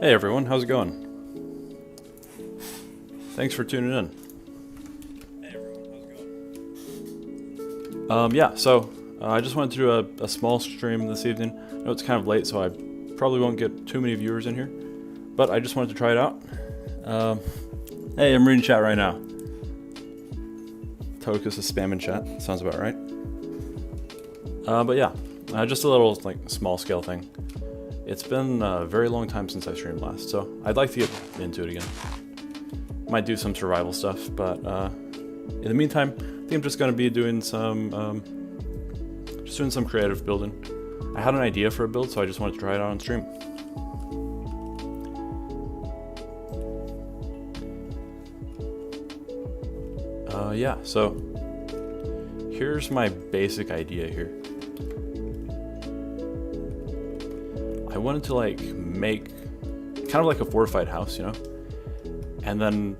Hey everyone, how's it going? Thanks for tuning in. Yeah, so I just wanted to do a small stream this evening. I know it's kind of late, so I probably won't get too many viewers in here, but I just wanted to try it out. Hey, I'm reading chat right now. Tokus is spamming chat, sounds about right. But yeah, just a little like small scale thing. It's been a very long time since I streamed last, so I'd like to get into it again. Might do some survival stuff, but in the meantime, I think I'm just going to be doing some creative building. I had an idea for a build, so I just wanted to try it out on stream. Yeah, so here's my basic idea here. I wanted to like make kind of like a fortified house, you know, and then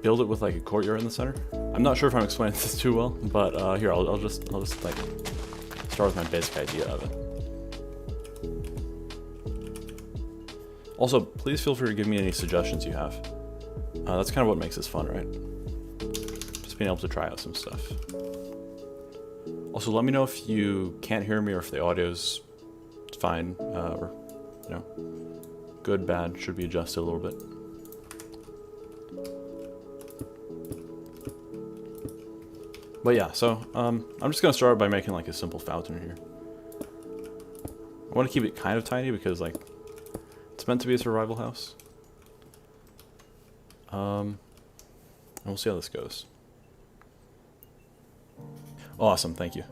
build it with like a courtyard in the center. I'm not sure if I'm explaining this too well, but here I'll just like start with my basic idea of it. Also, please feel free to give me any suggestions you have. That's kind of what makes this fun, right? Just being able to try out some stuff. Also, let me know if you can't hear me or if the audio's fine, or, you know, good, bad, should be adjusted a little bit. But yeah, so, I'm just gonna start by making like a simple fountain here. I want to keep it kind of tiny because, like, it's meant to be a survival house. And we'll see how this goes. Awesome, thank you.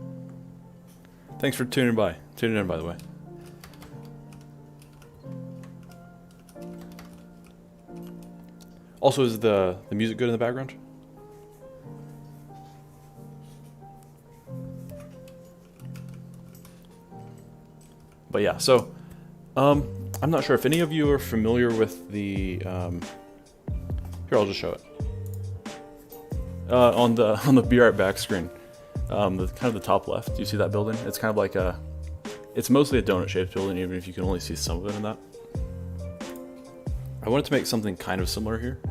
Thanks for tuning in, by the way. Also, is the music good in the background? But yeah, so I'm not sure if any of you are familiar with the here, I'll just show it. On the Be Right Back screen, the kind of the top left, you see that building? It's kind of like it's mostly a donut shaped building, even if you can only see some of it in that. I wanted to make something kind of similar here,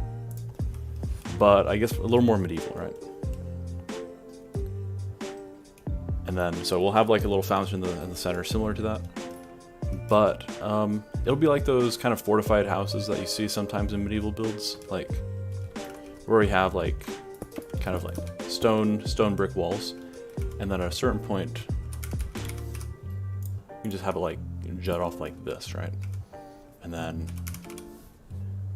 but I guess a little more medieval, right? And then, so we'll have like a little fountain in the center, similar to that. But it'll be like those kind of fortified houses that you see sometimes in medieval builds, like where we have like kind of like stone brick walls, and then at a certain point, you can just have it like jut off like this, right? And then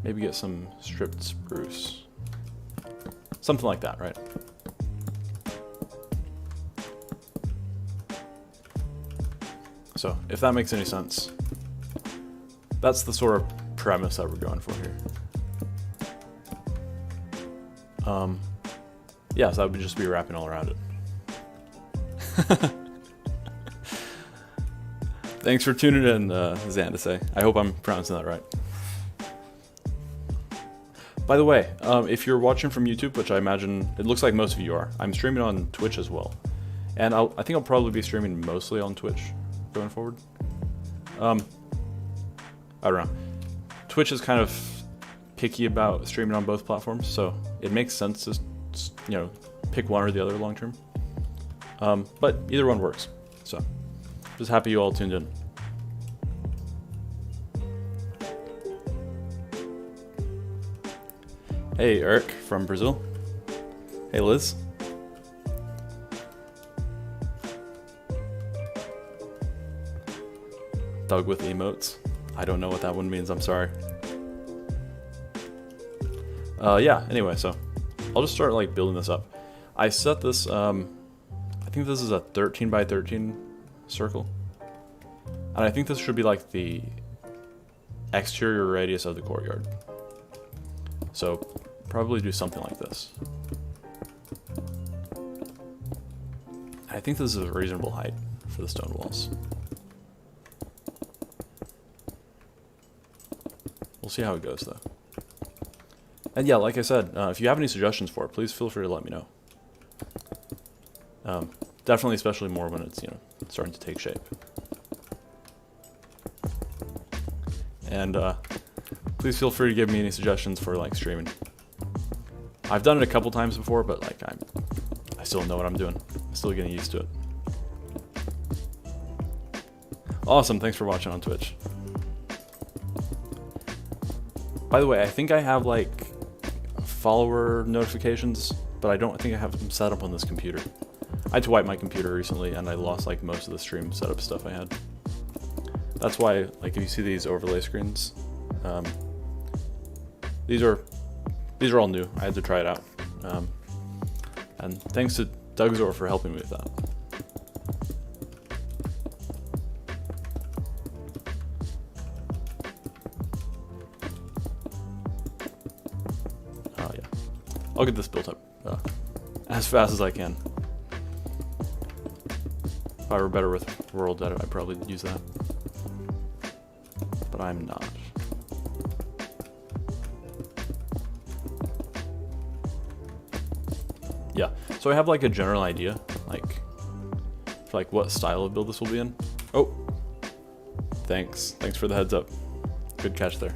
maybe get some stripped spruce. Something like that, right? So, if that makes any sense, that's the sort of premise that we're going for here. Yeah, so that would just be wrapping all around it. Thanks for tuning in, Xandase. I hope I'm pronouncing that right. By the way, if you're watching from YouTube, which I imagine it looks like most of you are, I'm streaming on Twitch as well. And I think I'll probably be streaming mostly on Twitch going forward. I don't know. Twitch is kind of picky about streaming on both platforms, so it makes sense to, you know, pick one or the other long term. But either one works. So, just happy you all tuned in. Hey, Eric from Brazil. Hey, Liz. Doug with emotes. I don't know what that one means, I'm sorry. Yeah, anyway, so I'll just start like building this up. I set this, I think this is a 13 by 13 circle. And I think this should be like the exterior radius of the courtyard. So probably do something like this. I think this is a reasonable height for the stone walls. We'll see how it goes though. And yeah, like I said, if you have any suggestions for it, please feel free to let me know. Definitely, especially more when it's, you know, starting to take shape. and please feel free to give me any suggestions for like streaming. I've done it a couple times before, but like I still don't know what I'm doing. I'm still getting used to it. Awesome, thanks for watching on Twitch. By the way, I think I have like follower notifications, but I don't think I have them set up on this computer. I had to wipe my computer recently and I lost like most of the stream setup stuff I had. That's why, like, if you see these overlay screens, these are all new. I had to try it out. And thanks to Dougzor for helping me with that. Yeah. I'll get this built up as fast as I can. If I were better with World, I'd probably use that. But I'm not. Yeah, so I have like a general idea, like, for like what style of build this will be in. Oh, thanks for the heads up. Good catch there.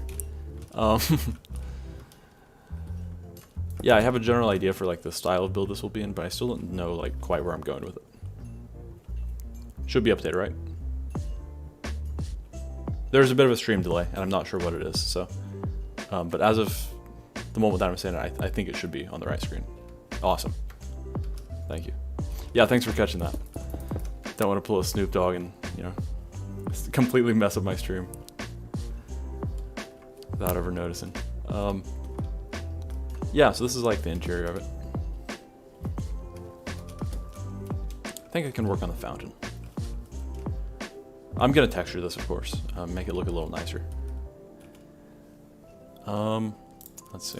Yeah, I have a general idea for like the style of build this will be in, but I still don't know like quite where I'm going with it. Should be updated, right? There's a bit of a stream delay, and I'm not sure what it is, so. But as of the moment that I'm saying it, I think it should be on the right screen. Awesome. Thank you. Yeah, thanks for catching that. Don't want to pull a Snoop Dogg and, you know, completely mess up my stream without ever noticing. Yeah, so this is like the interior of it. I think I can work on the fountain. I'm gonna texture this, of course, make it look a little nicer. Let's see.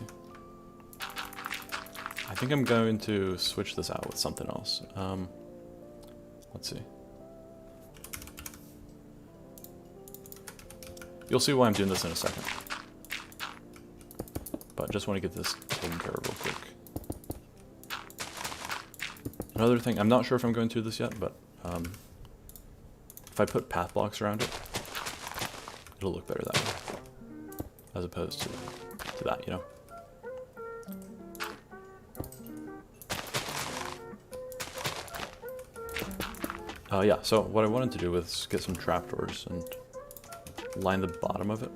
I think I'm going to switch this out with something else. Let's see. You'll see why I'm doing this in a second. But just want to get this taken care of real quick. Another thing, I'm not sure if I'm going to do this yet, but if I put path blocks around it, it'll look better that way, as opposed to that, you know? Yeah, so what I wanted to do was get some trapdoors and line the bottom of it.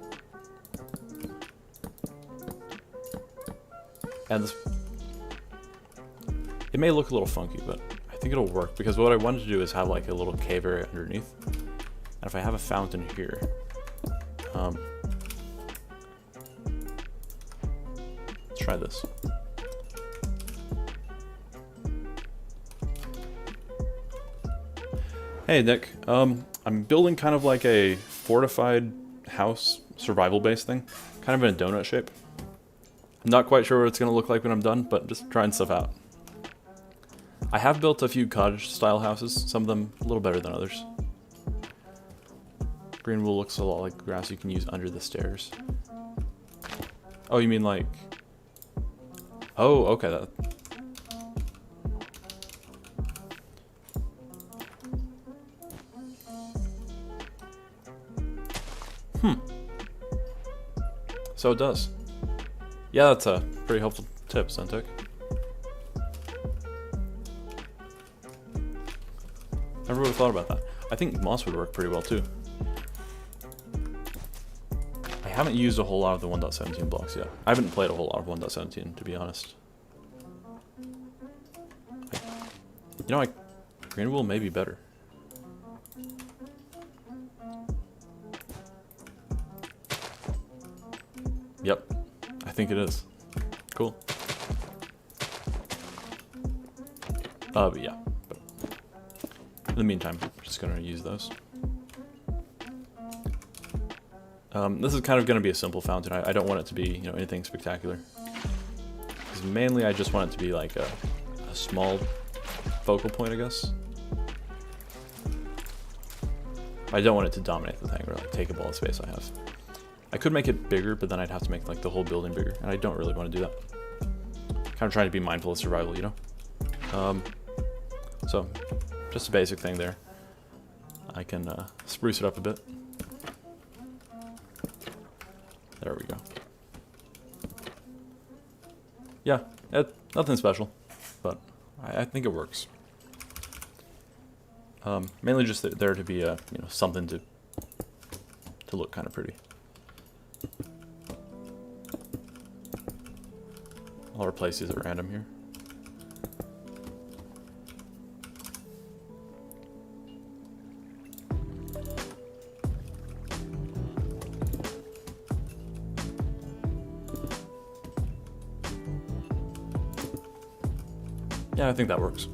And this, it may look a little funky, but I think it'll work, because what I wanted to do is have like a little cave area underneath. And if I have a fountain here, let's try this. Hey Nick, I'm building kind of like a fortified house survival base thing, kind of in a donut shape. I'm not quite sure what it's going to look like when I'm done, but just trying stuff out. I have built a few cottage style houses, some of them a little better than others. Green wool looks a lot like grass you can use under the stairs. Oh, you mean like... Oh, okay. That... So it does. Yeah, that's a pretty helpful tip, Centec. Never would have thought about that. I think moss would work pretty well too. I haven't used a whole lot of the 1.17 blocks yet. I haven't played a whole lot of 1.17, to be honest. You know, green wool may be better. Yep, I think it is. Cool. But yeah. But in the meantime, I'm just gonna use those. This is kind of gonna be a simple fountain. I don't want it to be, you know, anything spectacular. Because mainly I just want it to be like a small focal point, I guess. I don't want it to dominate the thing or like take up all the space I have. I could make it bigger, but then I'd have to make like the whole building bigger, and I don't really want to do that. Kind of trying to be mindful of survival, you know? So, just a basic thing there. I can spruce it up a bit. There we go. Yeah, nothing special, but I think it works. Mainly just there to be a something to look kind of pretty. I'll replace these at random here. Yeah, I think that works.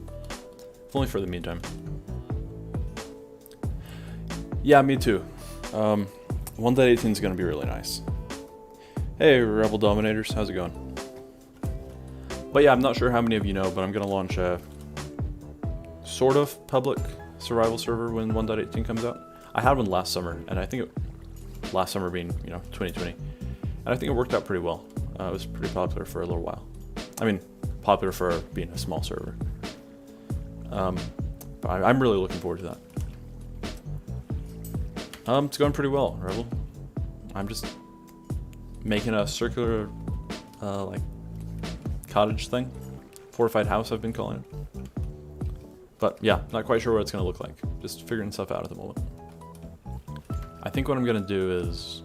If only for the meantime. Yeah, me too. 1.18 is going to be really nice. Hey, Rebel Dominators, how's it going? But yeah, I'm not sure how many of you know, but I'm going to launch a sort of public survival server when 1.18 comes out. I had one last summer, and I think last summer being, 2020, and I think it worked out pretty well. It was pretty popular for a little while. I mean, popular for being a small server. But I'm really looking forward to that. It's going pretty well, Rebel. I'm just making a circular, like, cottage thing. Fortified house, I've been calling it. But yeah, not quite sure what it's going to look like. Just figuring stuff out at the moment. I think what I'm going to do is...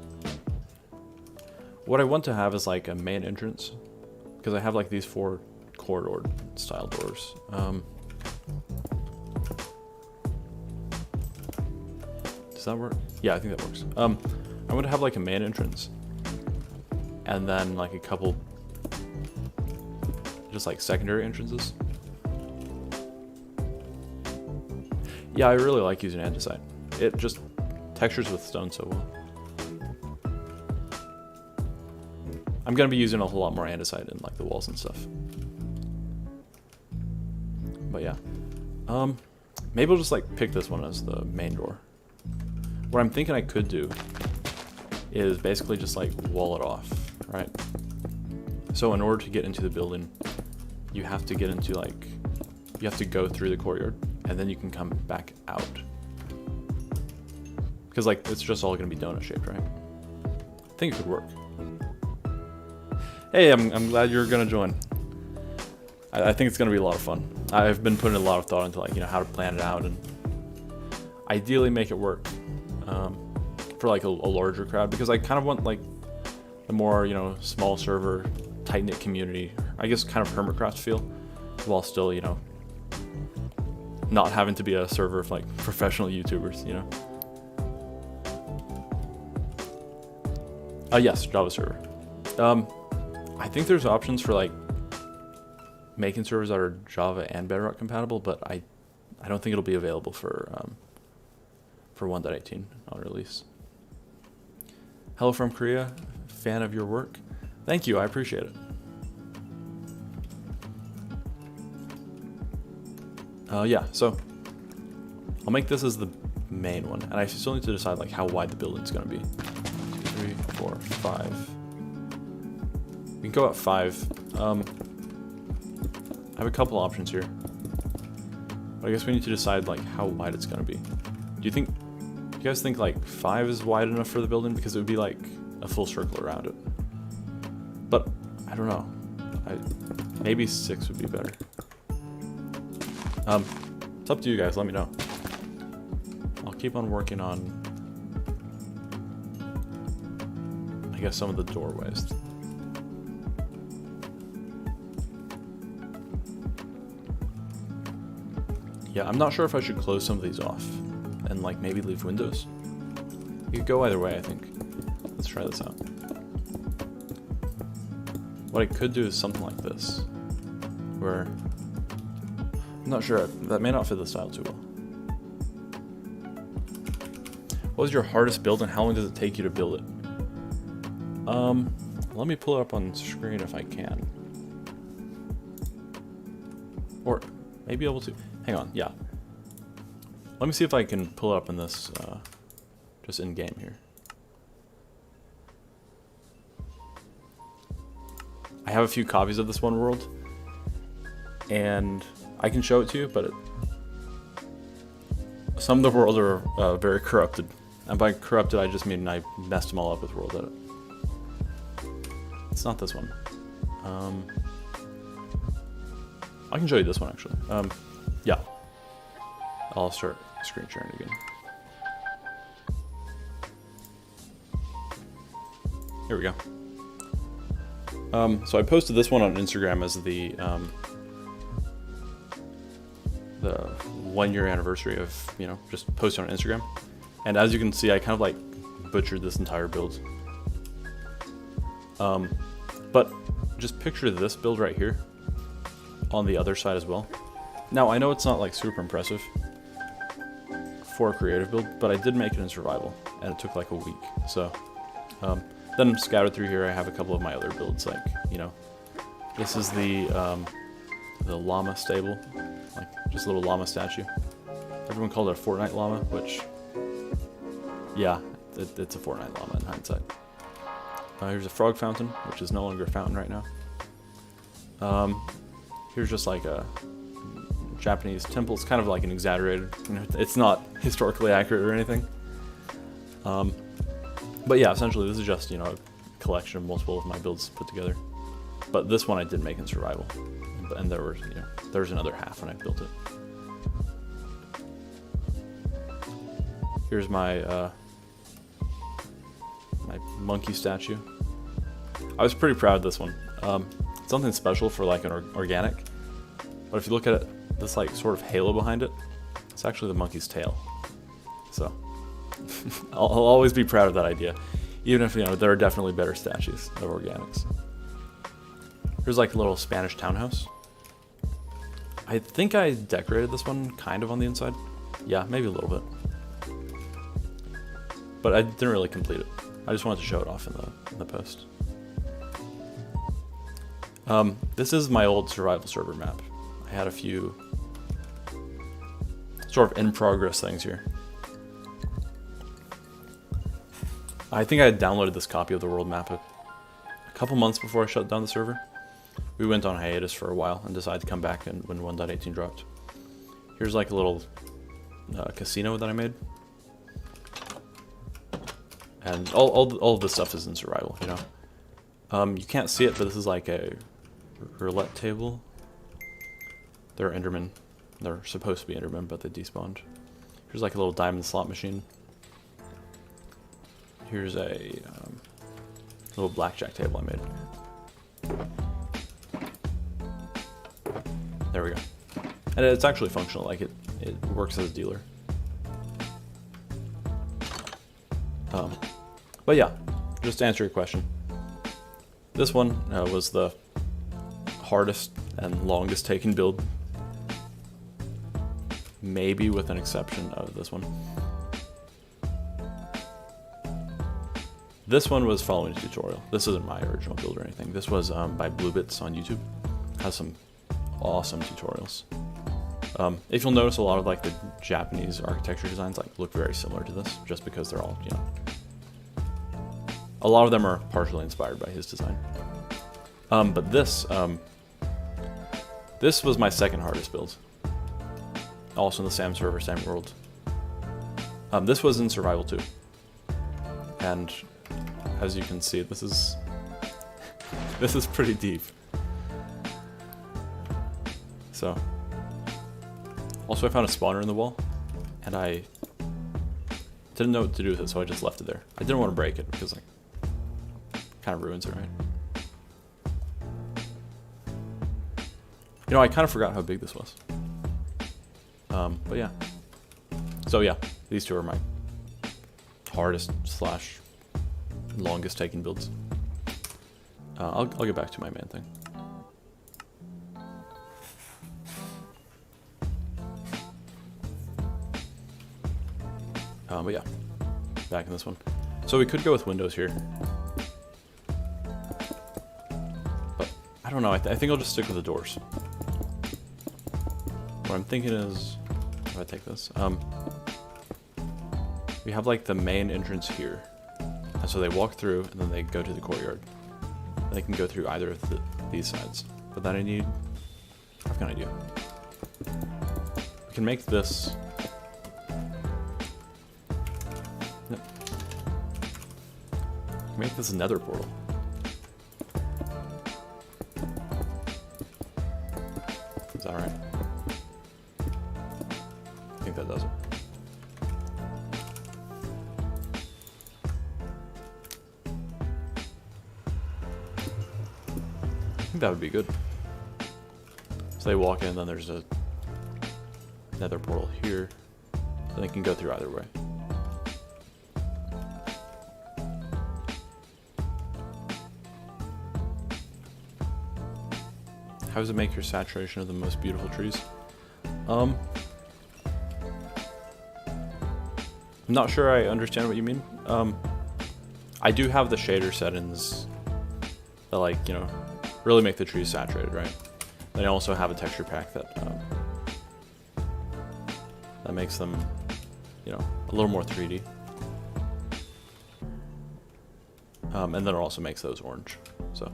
What I want to have is like a main entrance. Because I have like these 4 corridor style doors. Does that work? Yeah, I think that works. I want to have like a main entrance. And then like a couple just like secondary entrances. Yeah, I really like using andesite. It just textures with stone so well. I'm gonna be using a whole lot more andesite in like the walls and stuff. But yeah. Maybe I'll just like pick this one as the main door. What I'm thinking I could do is basically just like wall it off, right? So in order to get into the building, you have to get into like, you have to go through the courtyard and then you can come back out. Because like, it's just all gonna be donut shaped, right? I think it could work. Hey, I'm glad you're gonna join. I think it's gonna be a lot of fun. I've been putting a lot of thought into like, how to plan it out and ideally make it work for like a larger crowd, because I kind of want like the more, small server, tight-knit community, I guess kind of Hermitcraft feel, while still, not having to be a server of like professional YouTubers, Yes, Java server. I think there's options for like making servers that are Java and Bedrock compatible, but I don't think it'll be available for 1.18 on release. Hello from Korea, fan of your work. Thank you, I appreciate it. Yeah, so I'll make this as the main one, and I still need to decide like how wide the building's gonna be. 2, 3, 4, 5. We can go at 5. I have a couple options here, but I guess we need to decide like how wide it's gonna be. Do you guys think like 5 is wide enough for the building? Because it would be like a full circle around it. But I don't know. Maybe 6 would be better. It's up to you guys, let me know. I'll keep on working on, I guess, some of the doorways. Yeah, I'm not sure if I should close some of these off and like maybe leave windows. You could go either way, I think. Let's try this out. What I could do is something like this, where I'm not sure, that may not fit the style too well. What was your hardest build and how long does it take you to build it? Let me pull it up on screen if I can. Or maybe able to. Hang on, yeah. Let me see if I can pull it up in this, just in game here. I have a few copies of this one world, and I can show it to you, but some of the worlds are very corrupted. And by corrupted, I just mean I messed them all up with world edit. It's not this one. I can show you this one actually. Yeah. I'll start screen sharing again. Here we go. So I posted this one on Instagram as the 1 year anniversary of, you know, just posting on Instagram. And as you can see, I kind of like butchered this entire build. But just picture this build right here on the other side as well. Now, I know it's not like super impressive for a creative build, but I did make it in survival and it took like a week. So, then scattered through here, I have a couple of my other builds, like, you know, this is the llama stable, like just a little llama statue. Everyone called it a Fortnite llama, which, yeah, it's a Fortnite llama in hindsight. Here's a frog fountain, which is no longer a fountain right now. Here's just like a Japanese temple. It's kind of like an exaggerated, you know, it's not historically accurate or anything. But yeah, essentially this is just, you know, a collection of multiple of my builds put together. But this one I did make in survival, and there was, you know, there was another half when I built it. Here's my my monkey statue. I was pretty proud of this one. It's something special for like an organic, but if you look at it, this like sort of halo behind it, it's actually the monkey's tail. So I'll always be proud of that idea, even if, you know, there are definitely better statues of organics. Here's like a little Spanish townhouse. I think I decorated this one kind of on the inside. Yeah, maybe a little bit. But I didn't really complete it. I just wanted to show it off in the post. This is my old survival server map. I had a few sort of in progress things here. I think I had downloaded this copy of the world map a couple months before I shut down the server. We went on hiatus for a while and decided to come back when 1.18 dropped. Here's like a little casino that I made. And all of this stuff is in survival, you know. You can't see it, but this is like a roulette table. They're Endermen. They're supposed to be Endermen, but they despawned. Here's like a little diamond slot machine. Here's a little blackjack table I made. There we go. And it's actually functional, like it works as a dealer. But yeah, just to answer your question, this one was the hardest and longest taken build, maybe with an exception of this one. This one was following a tutorial. This isn't my original build or anything. This was by Bluebits on YouTube. Has some awesome tutorials. If you'll notice, a lot of like the Japanese architecture designs like look very similar to this, just because they're all, you know, a lot of them are partially inspired by his design. But this was my second hardest build. Also in the same server, same world. This was in survival too. And as you can see, this is pretty deep. So, also I found a spawner in the wall, and I didn't know what to do with it, so I just left it there. I didn't want to break it because like kind of ruins it, right? You know, I kind of forgot how big this was. But yeah. So yeah, these two are my hardest / longest taken builds. I'll get back to my main thing. But yeah, back in this one. So we could go with windows here. But I don't know, I think I'll just stick with the doors. What I'm thinking is, if I take this, we have like the main entrance here. And so they walk through and then they go to the courtyard. They can go through either of these sides. But then I've got an idea. We can make this, make this nether portal. think that would be good. So they walk in, then there's a nether portal here. Then they can go through either way. How does it make your saturation of the most beautiful trees? I'm not sure I understand what you mean. I do have the shader settings that, like, you know, really make the trees saturated, right? Then I also have a texture pack that that makes them, you know, a little more 3D. And then it also makes those orange. So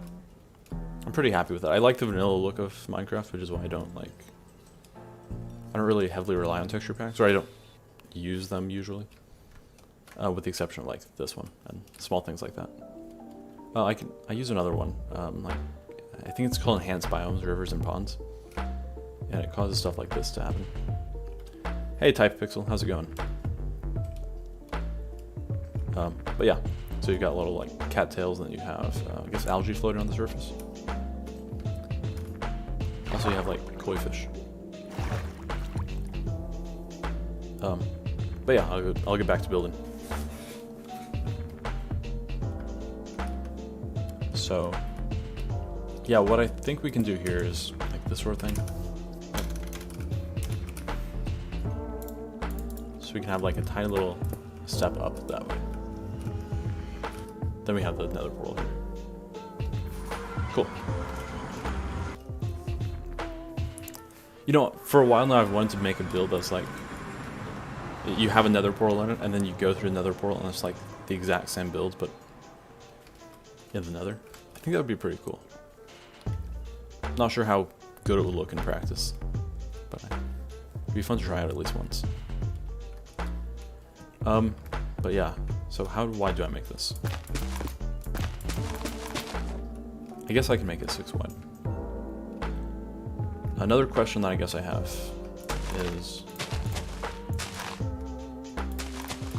I'm pretty happy with that. I like the vanilla look of Minecraft, which is why I don't really heavily rely on texture packs, or I don't use them usually, with the exception of like this one and small things like that. I use another one, like I think it's called Enhanced Biomes, Rivers and Ponds, and it causes stuff like this to happen. Hey TypePixel, how's it going? But yeah, so you've got little like cattails, and then you have I guess algae floating on the surface. Also, you have like koi fish. But yeah, I'll get back to building. So yeah, what I think we can do here is like this sort of thing. So we can have like a tiny little step up that way. Then we have the nether portal here. Cool. You know, for a while now I've wanted to make a build that's like, you have a nether portal in it, and then you go through another portal, and it's like the exact same build, but in the nether. I think that would be pretty cool. Not sure how good it would look in practice, but it'd be fun to try out at least once. But yeah, so why do I make this? I guess I can make it 6 wide. Another question that I guess I have is,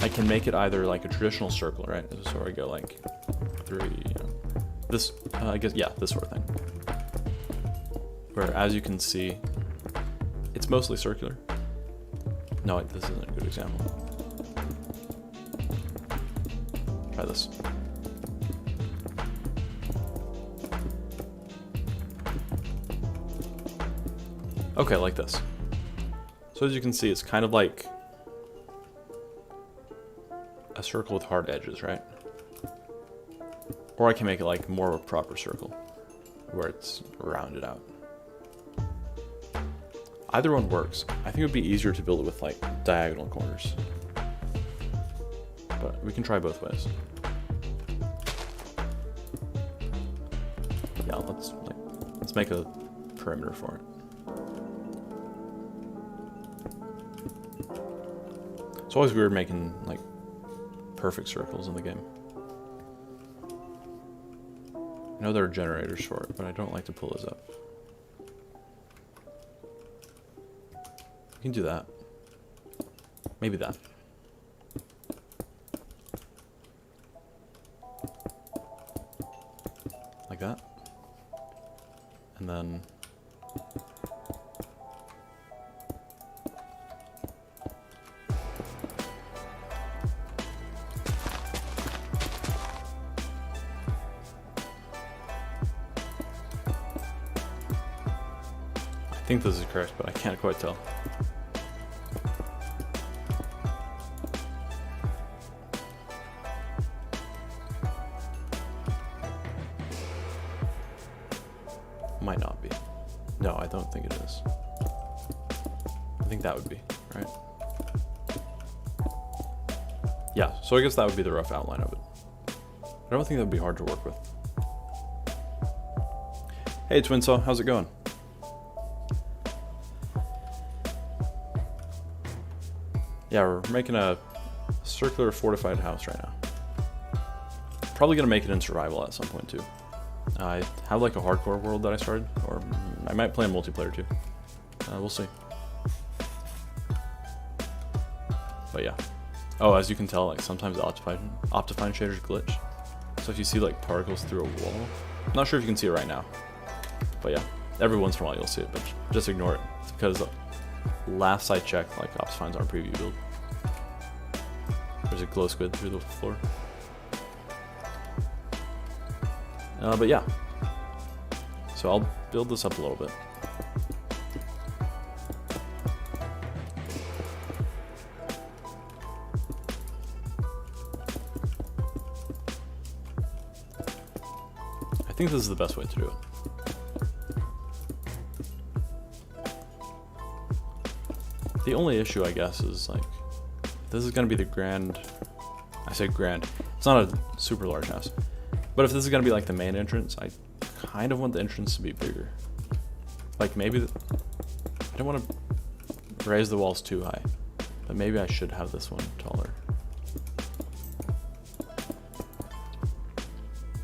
I can make it either like a traditional circle, right? So I go like 3, you know, this, I guess, yeah, this sort of thing. Where, as you can see, it's mostly circular. No, this isn't a good example. Try this. Okay, like this. So as you can see, it's kind of like a circle with hard edges, right? Or I can make it like more of a proper circle, where it's rounded out. Either one works. I think it would be easier to build it with like diagonal corners. But we can try both ways. Yeah, let's make a perimeter for it. It's always weird making like perfect circles in the game. I know there are generators for it, but I don't like to pull those up. We can do that. Maybe that. Like that. And then I think this is correct, but I can't quite tell. Might not be. No, I don't think it is. I think that would be, right? Yeah, so I guess that would be the rough outline of it. I don't think that would be hard to work with. Hey Twinsaw, how's it going? Yeah, we're making a circular fortified house right now. Probably gonna make it in survival at some point too. I have like a hardcore world that I started, or I might play in multiplayer too. We'll see. But yeah. Oh, as you can tell, like sometimes Optifine shaders glitch. So if you see like particles through a wall, I'm not sure if you can see it right now. But yeah, every once in a while you'll see it, but just ignore it. It's because last I checked, like, Ops finds our preview build. There's a glow squid through the floor. But yeah. So I'll build this up a little bit. I think this is the best way to do it. The only issue, I guess, is like, this is going to be the grand, I say grand, it's not a super large house, but if this is going to be like the main entrance, I kind of want the entrance to be bigger. Like maybe, I don't want to raise the walls too high, but maybe I should have this one taller.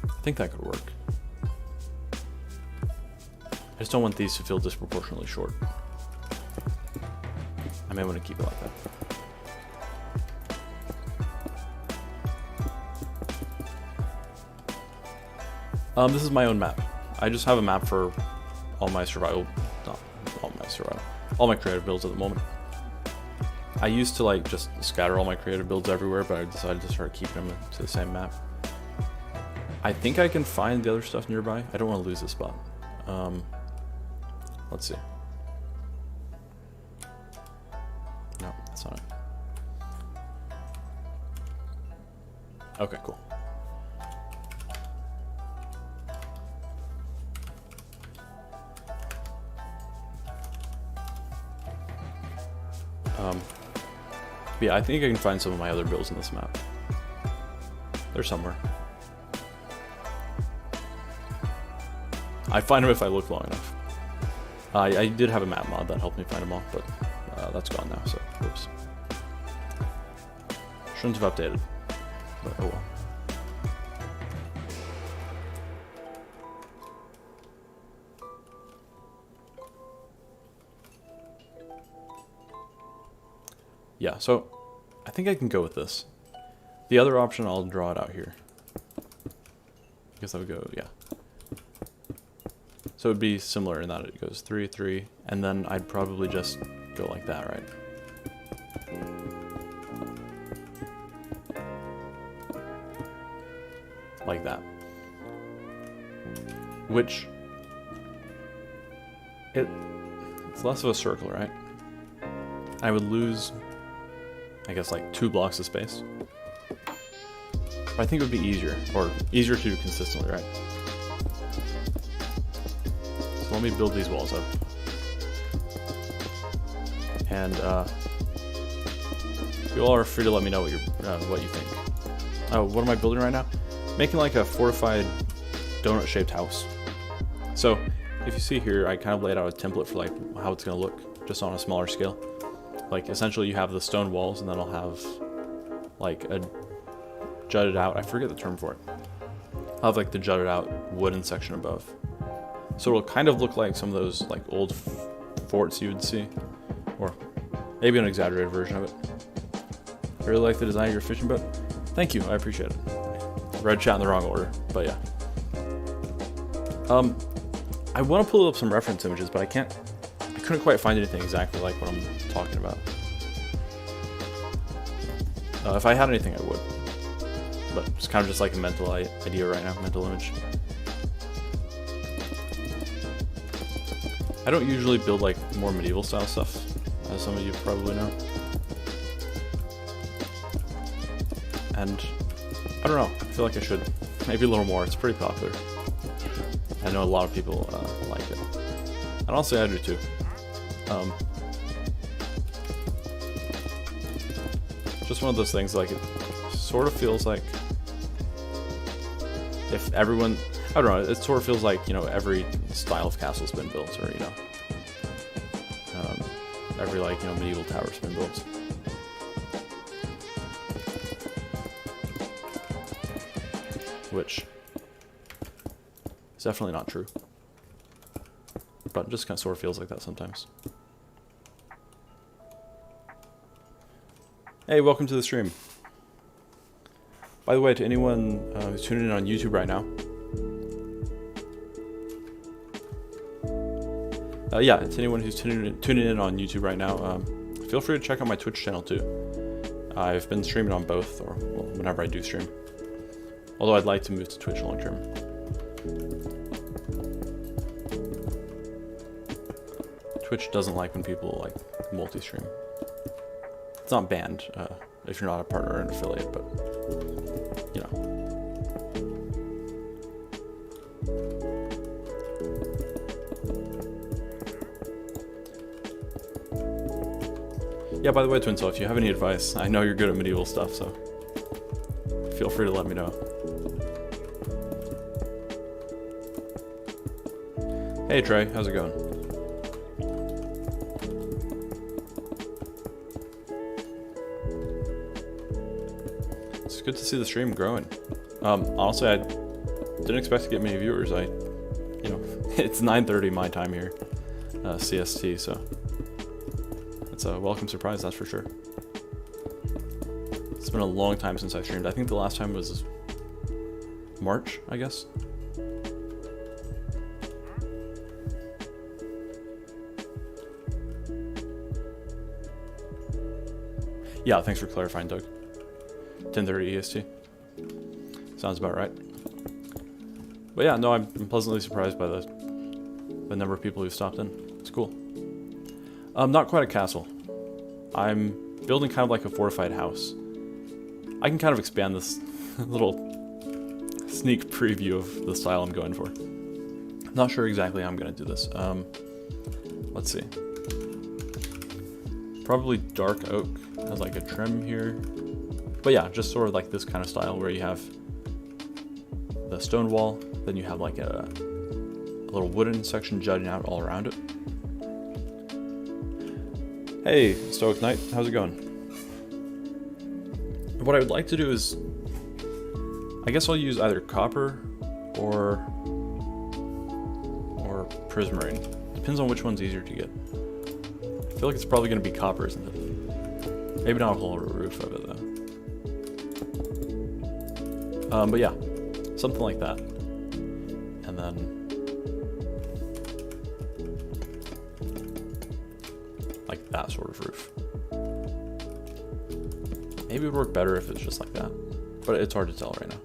I think that could work. I just don't want these to feel disproportionately short. I may want to keep it like that. This is my own map. I just have a map for all my survival, not all my survival, all my creative builds at the moment. I used to like just scatter all my creative builds everywhere, but I decided to start keeping them to the same map. I think I can find the other stuff nearby. I don't want to lose this spot. Let's see. No, that's not it. Okay, cool. Yeah, I think I can find some of my other builds in this map. They're somewhere. I find them if I look long enough. I did have a map mod that helped me find them all, but that's gone now, so whoops. Shouldn't have updated, but oh well. Yeah, so I think I can go with this. The other option, I'll draw it out here. I guess I would go, yeah. So it would be similar in that it goes 3, 3, and then I'd probably just go like that, right? Like that. Which, it's less of a circle, right? I would lose, I guess, like 2 blocks of space. But I think it would be easier, or easier to do consistently, right? So let me build these walls up. And you all are free to let me know what you think. Oh, what am I building right now? Making like a fortified donut-shaped house. So if you see here, I kind of laid out a template for like how it's gonna look, just on a smaller scale. Like essentially you have the stone walls, and then I'll have like a jutted out, I forget the term for it. I'll have like the jutted out wooden section above. So it'll kind of look like some of those like old forts you would see, or maybe an exaggerated version of it. I really like the design of your fishing boat. Thank you, I appreciate it. Read chat in the wrong order, but yeah. I want to pull up some reference images, but I couldn't quite find anything exactly like what I'm talking about. If I had anything, I would. But it's kind of just like a mental idea right now, mental image. I don't usually build like more medieval style stuff, as some of you probably know. And I don't know, I feel like I should. Maybe a little more, it's pretty popular. I know a lot of people like it. And honestly, I do too. Just one of those things, like, it sort of feels like if everyone, I don't know, it sort of feels like, you know, every style of castle's been built, or, you know, every, like, you know, medieval tower's been built. Which is definitely not true. But it just kind of sort of feels like that sometimes. Hey, welcome to the stream. By the way, to anyone who's tuning in on YouTube right now, Yeah, to anyone who's tuning in on YouTube right now, feel free to check out my Twitch channel too. I've been streaming on both, or well, whenever I do stream. Although I'd like to move to Twitch long term. Twitch doesn't like when people like multi-stream. It's not banned if you're not a partner or an affiliate, but you know. Yeah, by the way, Twinsoul, if you have any advice, I know you're good at medieval stuff, so feel free to let me know. Hey Trey, how's it going? It's good to see the stream growing. Honestly, I didn't expect to get many viewers. You know, it's 9:30 my time here, CST, so it's a welcome surprise, that's for sure. It's been a long time since I streamed. I think the last time was March, I guess. Yeah, thanks for clarifying, Doug. 10:30 EST. Sounds about right. But yeah, no, I'm pleasantly surprised by the number of people who stopped in. It's cool. Not quite a castle. I'm building kind of like a fortified house. I can kind of expand this little sneak preview of the style I'm going for. I'm not sure exactly how I'm going to do this. Let's see. Probably dark oak as like a trim here. But yeah, just sort of like this kind of style where you have the stone wall, then you have like a little wooden section jutting out all around it. Hey, Stoic Knight, how's it going? What I would like to do is, I guess I'll use either copper or prismarine. Depends on which one's easier to get. I feel like it's probably going to be copper, isn't it? Maybe not a whole roof of it though. But yeah, something like that. And then like that sort of roof. Maybe it would work better if it's just like that, but it's hard to tell right now.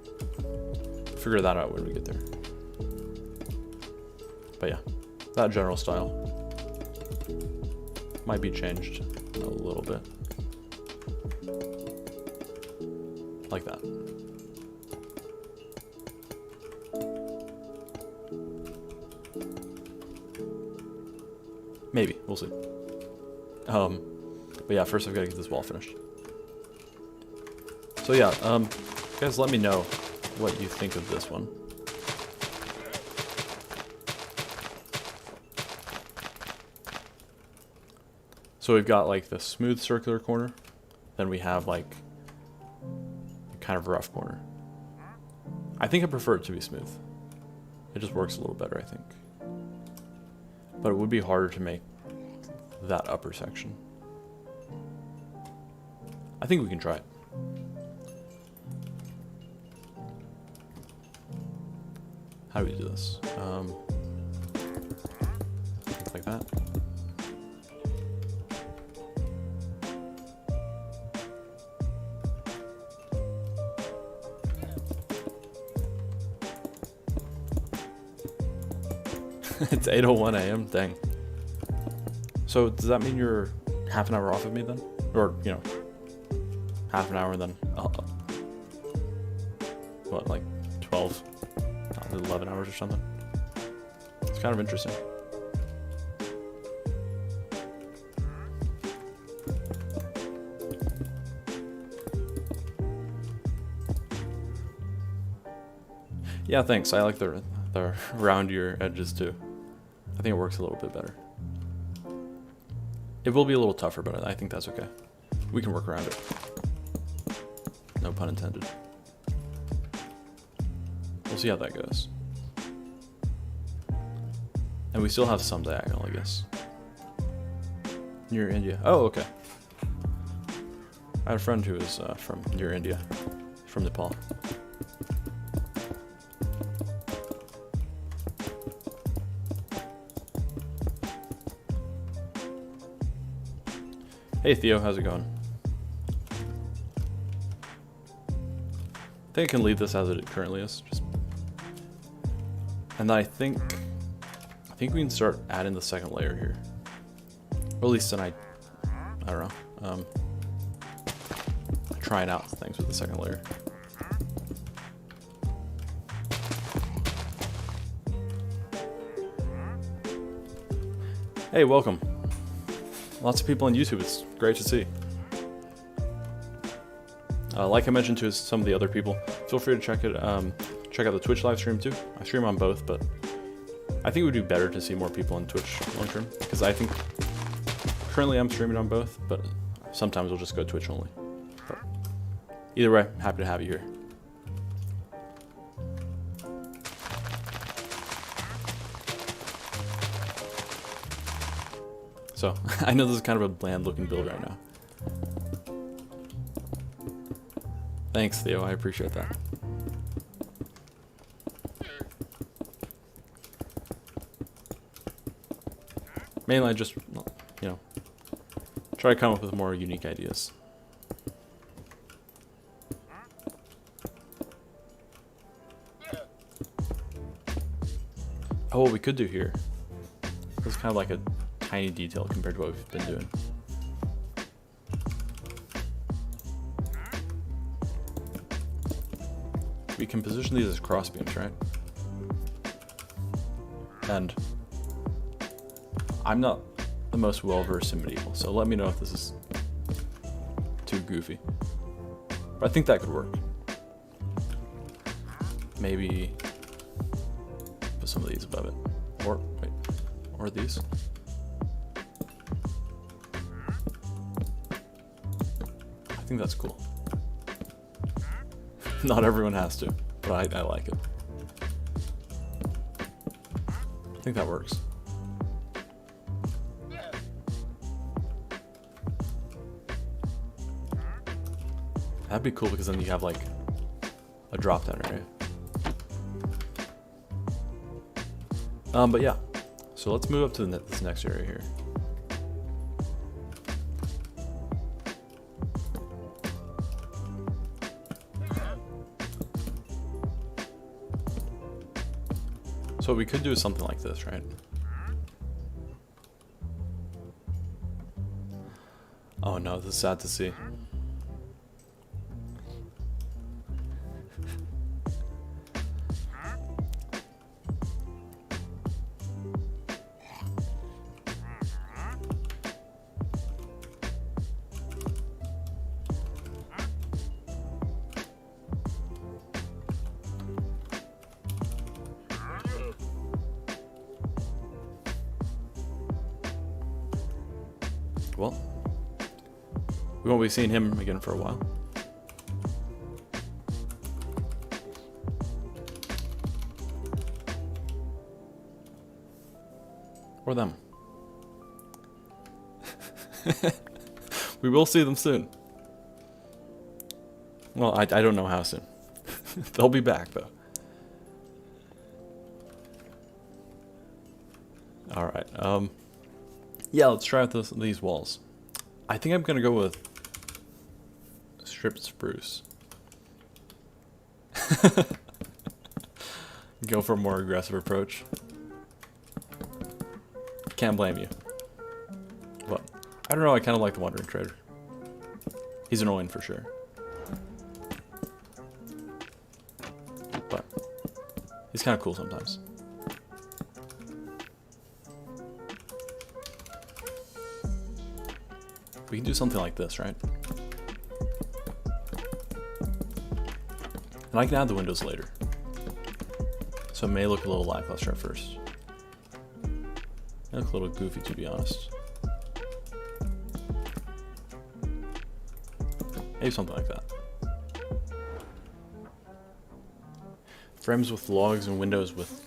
We'll figure that out when we get there. But yeah, that general style might be changed a little bit. Like that. Maybe, we'll see. But yeah, first I've got to get this wall finished. So yeah, guys, let me know what you think of this one. So we've got like the smooth circular corner, then we have like a kind of rough corner. I think I prefer it to be smooth. It just works a little better, I think. But it would be harder to make that upper section. I think we can try it. How do we do this? Like that. It's 8:01 a.m. Dang. So does that mean you're half an hour off of me then? Or, you know, half an hour then what, like 12, 11 hours or something? It's kind of interesting. Yeah, thanks. I like the roundier edges too. I think it works a little bit better. It will be a little tougher, but I think that's okay. We can work around it. No pun intended. We'll see how that goes. And we still have some diagonal, I guess. Near India. Oh, okay. I had a friend who is from near India, from Nepal. Hey Theo, how's it going? I think I can leave this as it currently is. And then I think we can start adding the second layer here. Or at least then I don't know. Trying out things with the second layer. Hey, welcome. Lots of people on YouTube, it's great to see. Like I mentioned to some of the other people, feel free to check out the Twitch live stream too. I stream on both, but I think it would be better to see more people on Twitch long term, because I think currently I'm streaming on both, but sometimes we'll just go Twitch only. But either way, happy to have you here. So, I know this is kind of a bland looking build right now. Thanks, Theo, I appreciate that. Mainly I just, you know, try to come up with more unique ideas. Oh, what we could do here. This is kind of like a tiny detail compared to what we've been doing. We can position these as cross beams, right? And I'm not the most well-versed in medieval, so let me know if this is too goofy. But I think that could work. Maybe put some of these above it. Or, wait, or these. I think that's cool. Not everyone has to, but I like it. I think that works. That'd be cool because then you have like a drop down area. But yeah, so let's move up to this next area here. So what we could do is something like this, right? Oh no, this is sad to see. Well, we won't be seeing him again for a while. Or them. We will see them soon. Well, I don't know how soon. They'll be back, though. Alright, yeah, let's try out these walls. I think I'm gonna go with stripped spruce. Go for a more aggressive approach. Can't blame you. But I don't know, I kind of like the Wandering Trader. He's annoying for sure. But he's kind of cool sometimes. We can do something like this, right? And I can add the windows later. So it may look a little lackluster at first. It look a little goofy, to be honest. Maybe something like that. Frames with logs and windows with...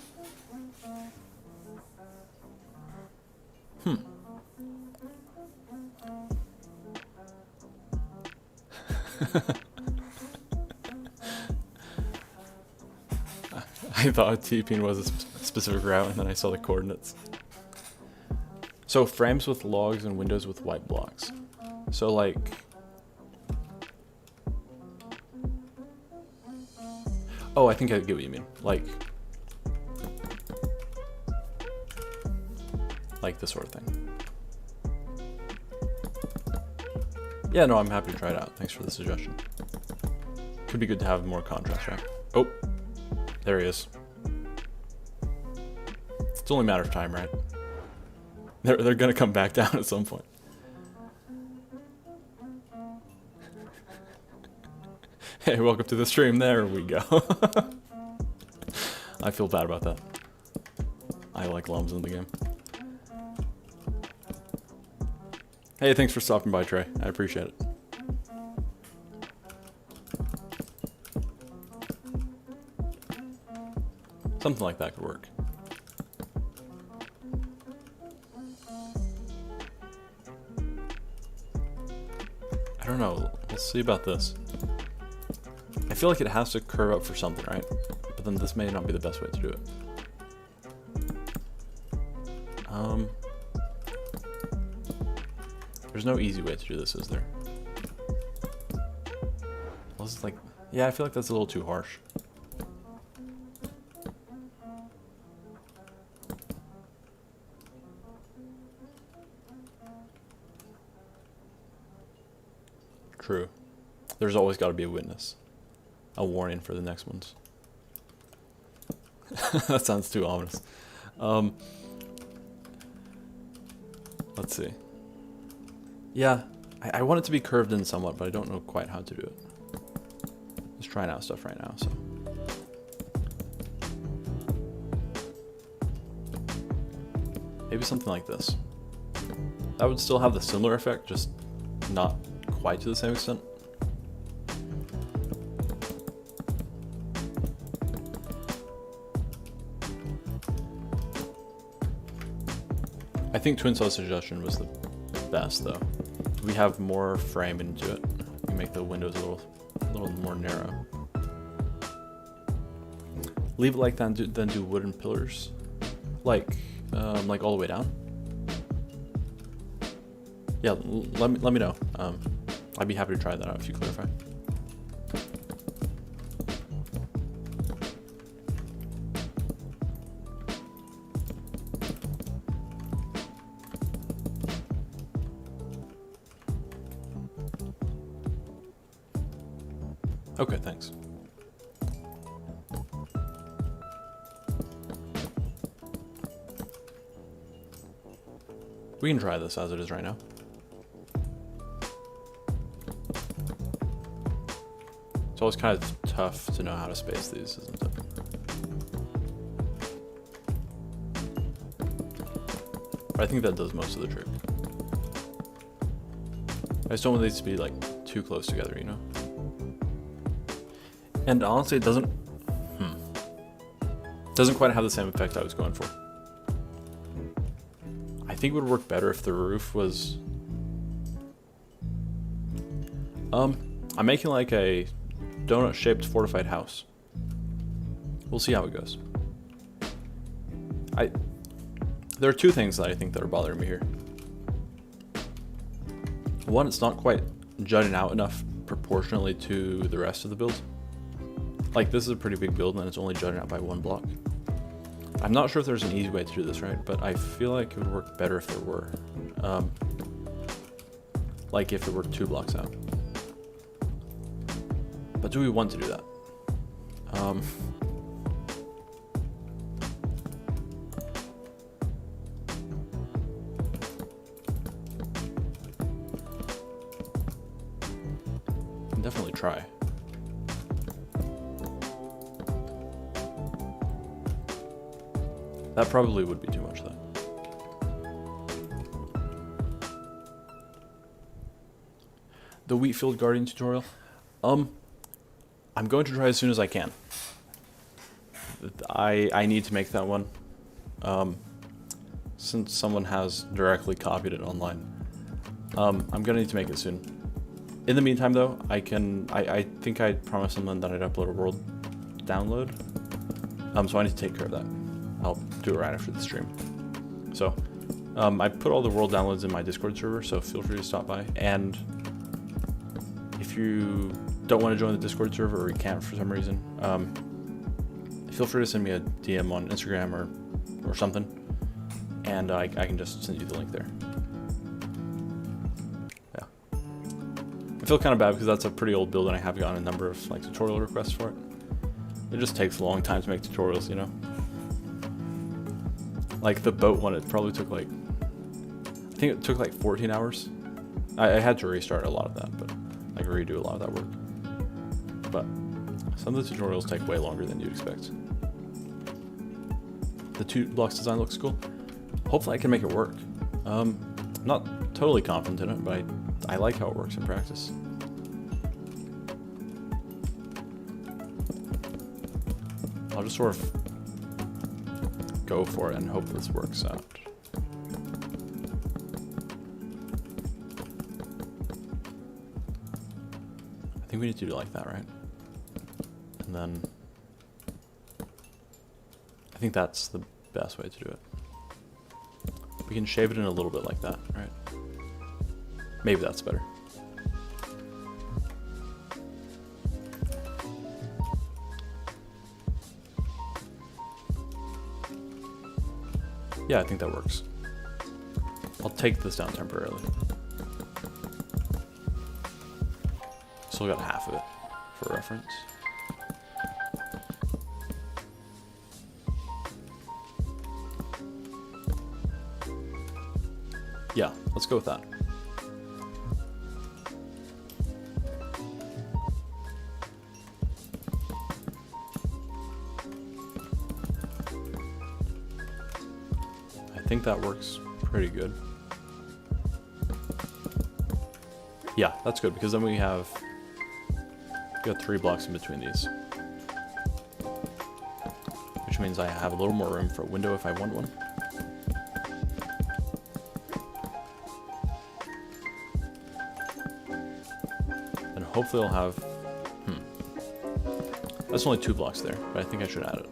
I thought TPing was a specific route, and then I saw the coordinates. So frames with logs and windows with white blocks. So like, oh, I think I get what you mean. Like this sort of thing. Yeah, no, I'm happy to try it out. Thanks for the suggestion. Could be good to have more contrast, right? Oh, there he is. It's only a matter of time, right? They're gonna come back down at some point. Hey, welcome to the stream. There we go. I feel bad about that. I like lums in the game. Hey, thanks for stopping by, Trey. I appreciate it. Something like that could work. I don't know. Let's see about this. I feel like it has to curve up for something, right? But then this may not be the best way to do it. There's no easy way to do this, is there? Well, this is like, yeah, I feel like that's a little too harsh. True. There's always got to be a witness. A warning for the next ones. That sounds too ominous. Let's see. Yeah, I want it to be curved in somewhat, but I don't know quite how to do it. Just trying out stuff right now, so. Maybe something like this. That would still have the similar effect, just not quite to the same extent. I think Twinsaw's suggestion was the best, though. We have more frame into it. We make the windows a little more narrow. Leave it like that, then do wooden pillars, like all the way down. Yeah, let me know. I'd be happy to try that out if you clarify. Okay, thanks. We can try this as it is right now. It's always kind of tough to know how to space these, isn't it? But I think that does most of the trick. I just don't want these to be like too close together, you know? And honestly, it doesn't quite have the same effect I was going for. I think it would work better if the roof was... I'm making like a donut-shaped fortified house. We'll see how it goes. There are two things that I think that are bothering me here. One, it's not quite jutting out enough proportionally to the rest of the build. Like, this is a pretty big build and it's only jutting out by one block. I'm not sure if there's an easy way to do this, right? But I feel like it would work better if there were. Like if there were 2 blocks out. But do we want to do that? Can definitely try. That probably would be too much, though. The Wheatfield Guardian tutorial? I'm going to try as soon as I can. I need to make that one. Since someone has directly copied it online. I'm gonna need to make it soon. In the meantime, though, I think I promised someone that I'd upload a world download. So I need to take care of that. I'll do it right after the stream. So, I put all the world downloads in my Discord server, so feel free to stop by. And if you don't want to join the Discord server or you can't for some reason, feel free to send me a DM on Instagram or something, and I can just send you the link there. Yeah. I feel kind of bad because that's a pretty old build and I have gotten a number of like tutorial requests for it. It just takes a long time to make tutorials, you know? Like the boat one, it probably took like, I think it took like 14 hours. I had to restart a lot of that, but like redo a lot of that work. But some of the tutorials take way longer than you'd expect. The 2 blocks design looks cool. Hopefully I can make it work. Not totally confident in it, but I like how it works in practice. I'll just sort of go for it and hope this works out. I think we need to do it like that, right? And then I think that's the best way to do it. We can shave it in a little bit like that, right? Maybe that's better. Yeah, I think that works. I'll take this down temporarily. Still got half of it for reference. Yeah, let's go with that. I think that works pretty good. Yeah, that's good because then we got 3 blocks in between these. Which means I have a little more room for a window if I want one. And hopefully I'll have... That's only 2 blocks there, but I think I should add it.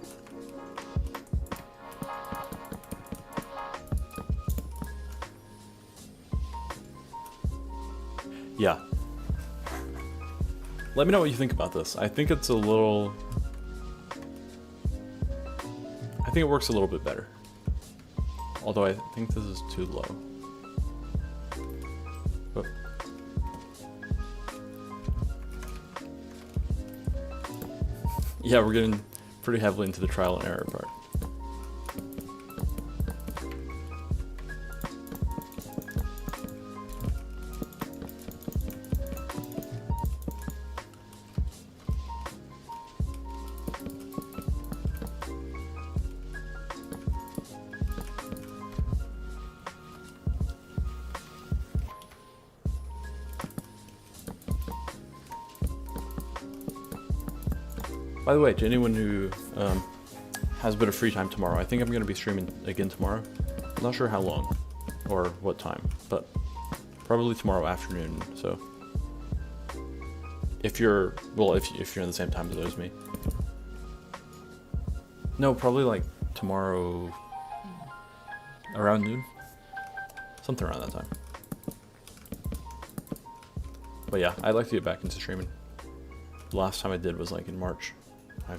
Yeah. Let me know what you think about this. I think it's a little... I think it works a little bit better. Although I think this is too low. But... yeah, we're getting pretty heavily into the trial and error part. By the way, to anyone who has a bit of free time tomorrow, I think I'm going to be streaming again tomorrow. I'm not sure how long or what time, but probably tomorrow afternoon. So if you're, well, if you're in the same time zone as me. No, probably like tomorrow around noon. Something around that time. But yeah, I'd like to get back into streaming. The last time I did was like in March. I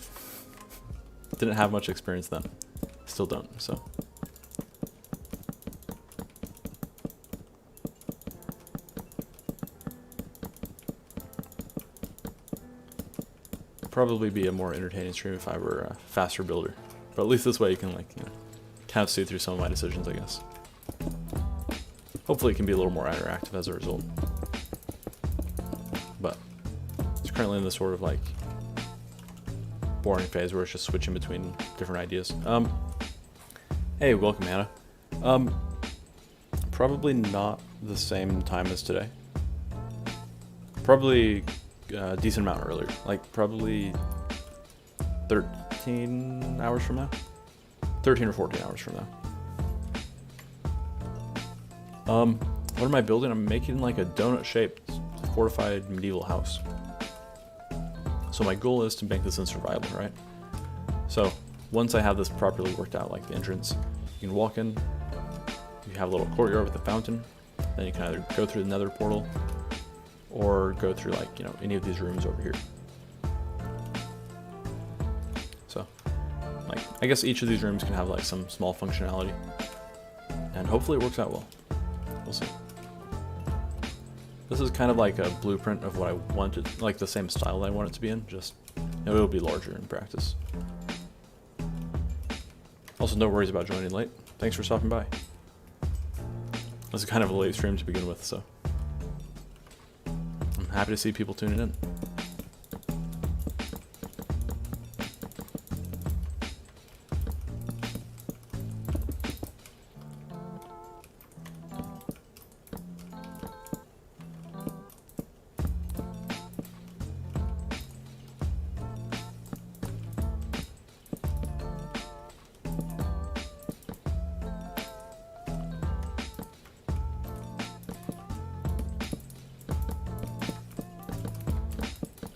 didn't have much experience then. Still don't, so. Probably be a more entertaining stream if I were a faster builder. But at least this way you can like, you know, kind of see through some of my decisions, I guess. Hopefully it can be a little more interactive as a result. But it's currently in this sort of like boring phase where it's just switching between different ideas. Hey, welcome Hannah. Probably not the same time as today. Probably a decent amount earlier, like probably 13 hours from now. 13 or 14 hours from now. What am I building? I'm making like a donut-shaped fortified medieval house. So my goal is to make this in survival, right? So once I have this properly worked out, like the entrance, you can walk in, you have a little courtyard with a fountain. Then you can either go through the nether portal or go through like, you know, any of these rooms over here. So, like, I guess each of these rooms can have like some small functionality, and hopefully it works out well. We'll see. This is kind of like a blueprint of what I wanted, like the same style that I want it to be in, just it will be larger in practice. Also, no worries about joining late. Thanks for stopping by. This is kind of a late stream to begin with, so I'm happy to see people tuning in.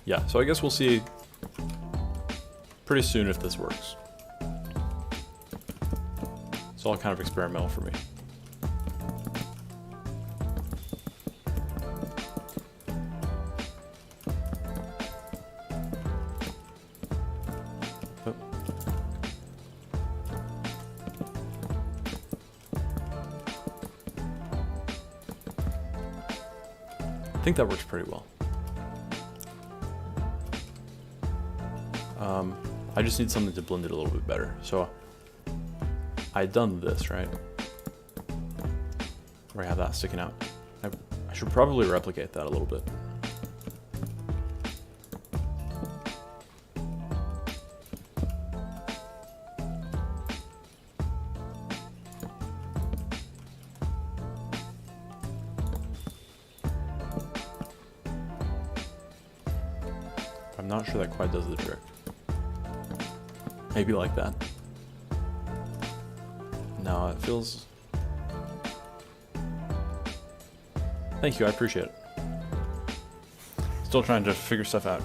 Yeah, so I guess we'll see pretty soon if this works. It's all kind of experimental for me. Oh. I think that works pretty well. I just need something to blend it a little bit better. So I'd done this, right? Where I have that sticking out. I should probably replicate that a little bit. I'm not sure that quite does the trick. Maybe like that. No, it feels... Thank you, I appreciate it. Still trying to figure stuff out.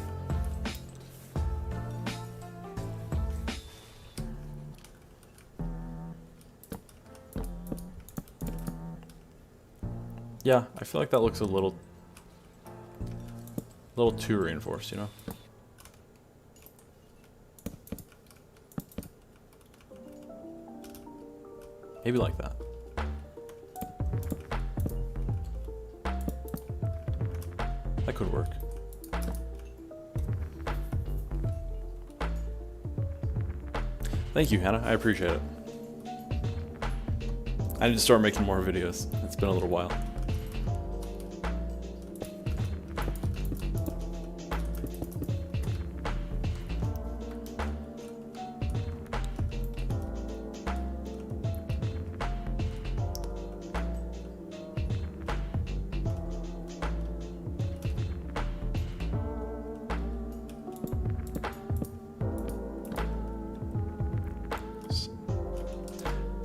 Yeah, I feel like that looks a little too reinforced, you know? Maybe like that. That could work. Thank you, Hannah. I appreciate it. I need to start making more videos. It's been a little while.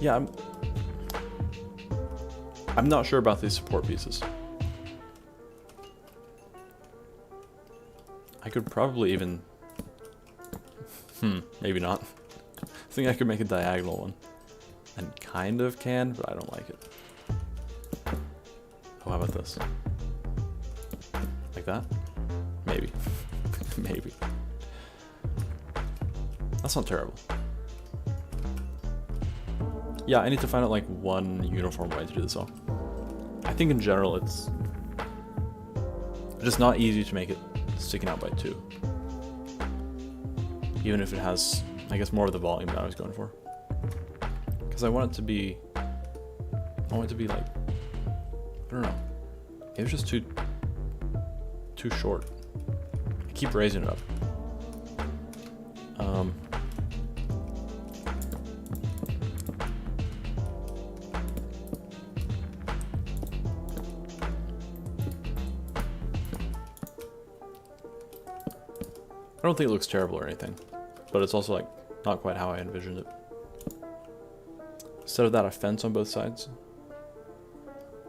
Yeah, I'm not sure about these support pieces. I could probably even... maybe not. I think I could make a diagonal one. And kind of can, but I don't like it. Oh, how about this? Like that? Maybe. Maybe. That's not terrible. Yeah, I need to find out like one uniform way to do this all. I think in general it's just not easy to make it sticking out by 2. Even if it has, I guess, more of the volume that I was going for. Because I want it to be like, I don't know. It was just too short. I keep raising it up. I don't think it looks terrible or anything, but it's also like not quite how I envisioned it. Instead of that, a fence on both sides.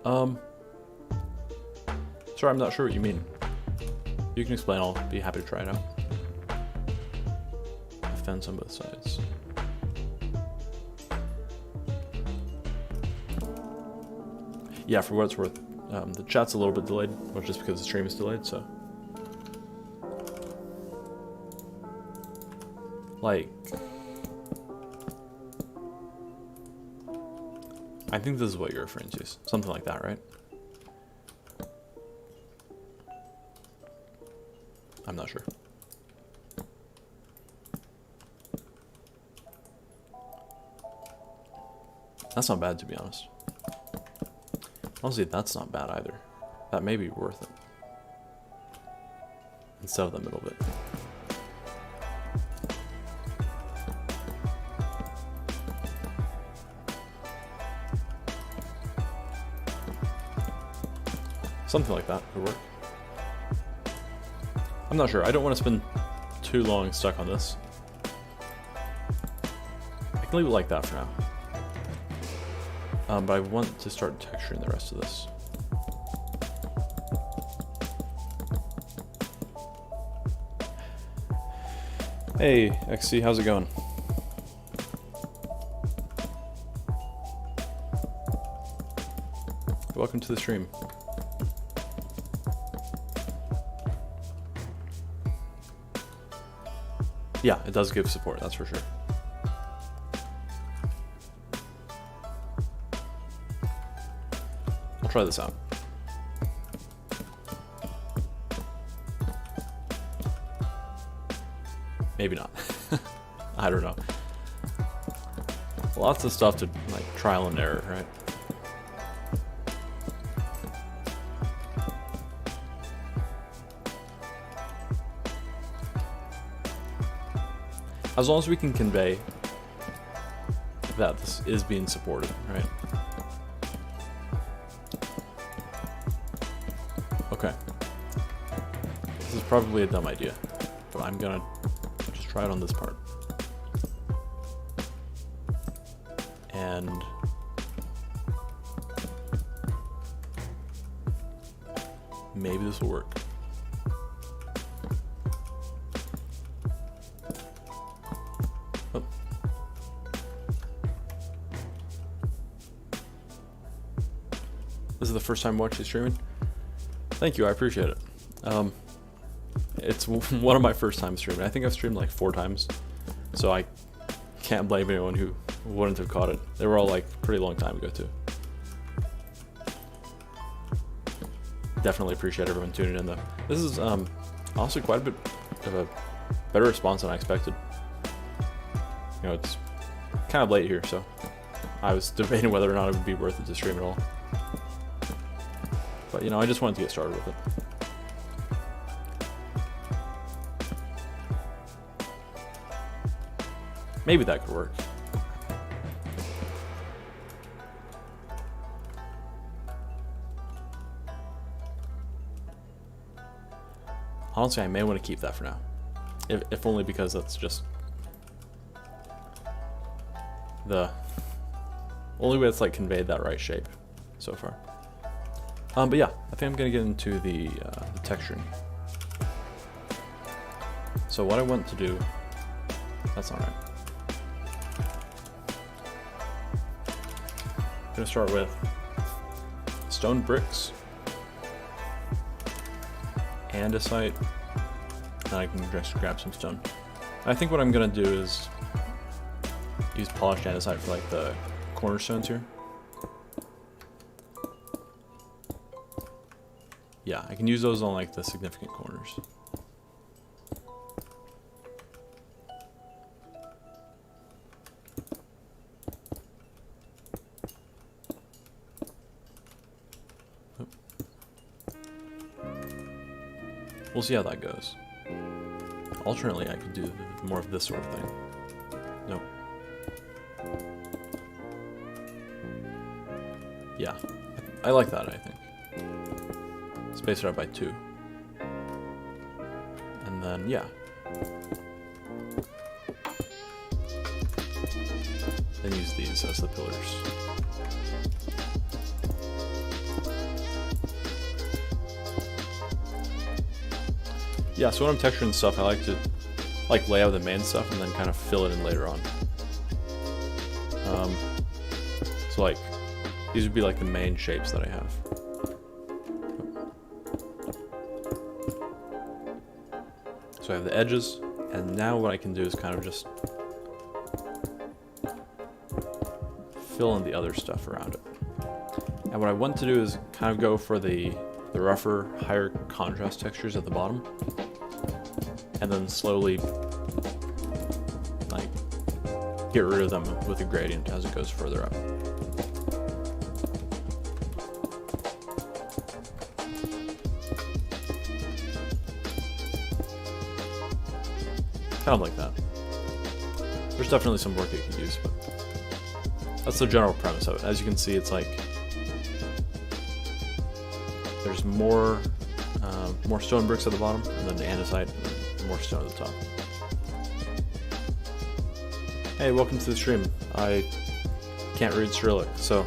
Sorry, I'm not sure what you mean. You can explain, I'll be happy to try it out. A fence on both sides. yeah, for what it's worth, the chat's a little bit delayed, well, just because the stream is delayed, so. Like, I think this is what you're referring to, something like that, right? I'm not sure. That's not bad, to be honest. Honestly, that's not bad either. That may be worth it. Instead of the middle bit. Something like that would work. I'm not sure. I don't want to spend too long stuck on this. I can leave it like that for now. But I want to start texturing the rest of this. Hey, XC, how's it going? Welcome to the stream. Yeah, it does give support, that's for sure. I'll try this out. Maybe not. I don't know. Lots of stuff to like trial and error, right? As long as we can convey that this is being supported, right? Okay. This is probably a dumb idea, but I'm gonna just try it on this part. And maybe this will work. Oh. This is the first time watching streaming? Thank you, I appreciate it. It's one of my first times streaming. I think I've streamed like 4 times, so I can't blame anyone who wouldn't have caught it. They were all like pretty long time ago too. Definitely appreciate everyone tuning in though. This is honestly quite a bit of a better response than I expected. You know, it's kind of late here, so I was debating whether or not it would be worth it to stream at all. But you know, I just wanted to get started with it. Maybe that could work. Honestly, I may want to keep that for now. If only because that's just the only way it's like conveyed that right shape so far. But yeah, I think I'm gonna get into the texturing. So what I want to do, that's not right. I'm gonna start with stone bricks, andesite, and I can just grab some stone. I think what I'm gonna do is use polished andesite for like the cornerstones here. Yeah, I can use those on like the significant corners. We'll see how that goes. Alternately, I could do more of this sort of thing. Nope. Yeah, I like that, I think. Space it out by 2. And then, yeah. Then use these as the pillars. Yeah, so when I'm texturing stuff, I like to lay out the main stuff and then kind of fill it in later on. So like, These would be like the main shapes that I have. So I have the edges, and now what I can do is kind of just fill in the other stuff around it. And what I want to do is kind of go for the rougher, higher contrast textures at the bottom, and then slowly like get rid of them with a gradient as it goes further up. Kind of like that. There's definitely some work it could use, but that's the general premise of it. As you can see, it's like there's more stone bricks at the bottom, and then the andesite, and more stone at the top. Hey, welcome to the stream. I can't read Cyrillic, so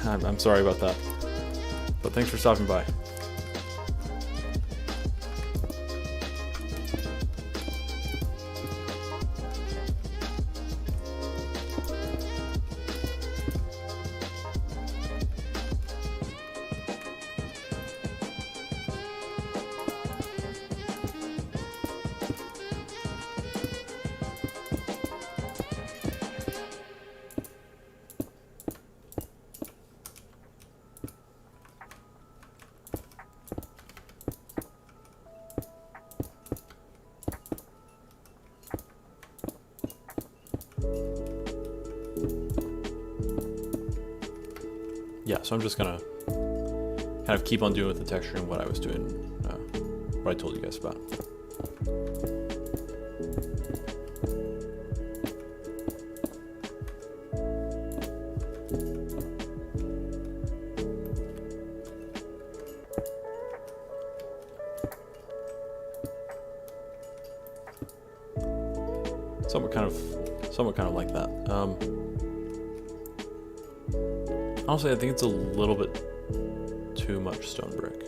I'm sorry about that. But thanks for stopping by. Yeah, so I'm just gonna kind of keep on doing with the texture and what I was doing, what I told you guys about. Somewhat kind of like that. Honestly, I think it's a little bit too much stone brick,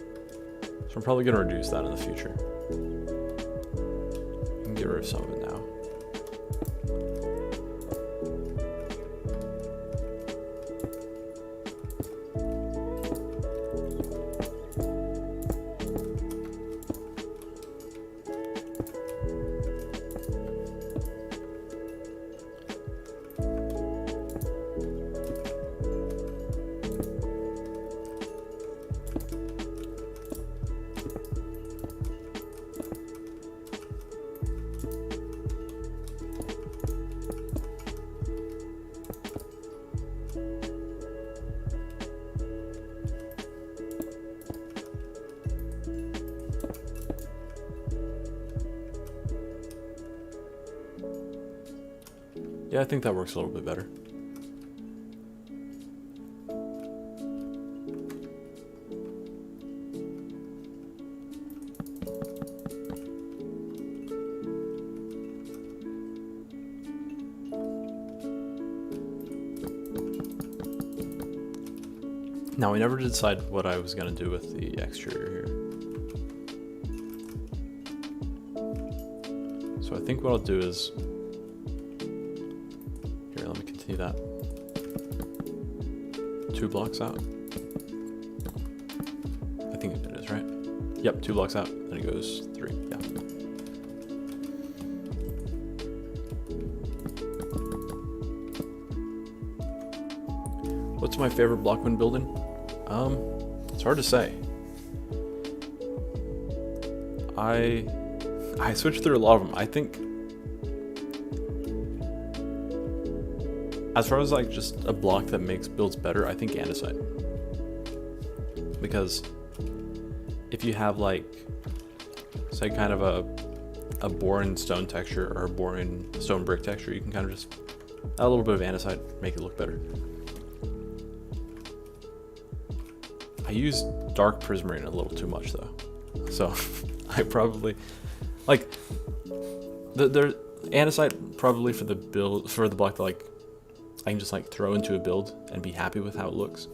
so I'm probably going to reduce that in the future. I can get rid of some of it now. Yeah, I think that works a little bit better. Now, we never did decide what I was going to do with the exterior here. So I think what I'll do is... Here, let me continue that. 2 blocks out. I think it is, right? Yep, 2 blocks out, then it goes 3, yeah. What's my favorite Blockman building? It's hard to say. I switched through a lot of them. I think as far as like just a block that makes builds better, I think andesite. Because if you have like, say, kind of a boring stone texture or a boring stone brick texture, you can kind of just add a little bit of andesite, make it look better. I use dark prismarine a little too much though, so I probably like the andesite probably for the build for the block that like I can just like throw into a build and be happy with how it looks.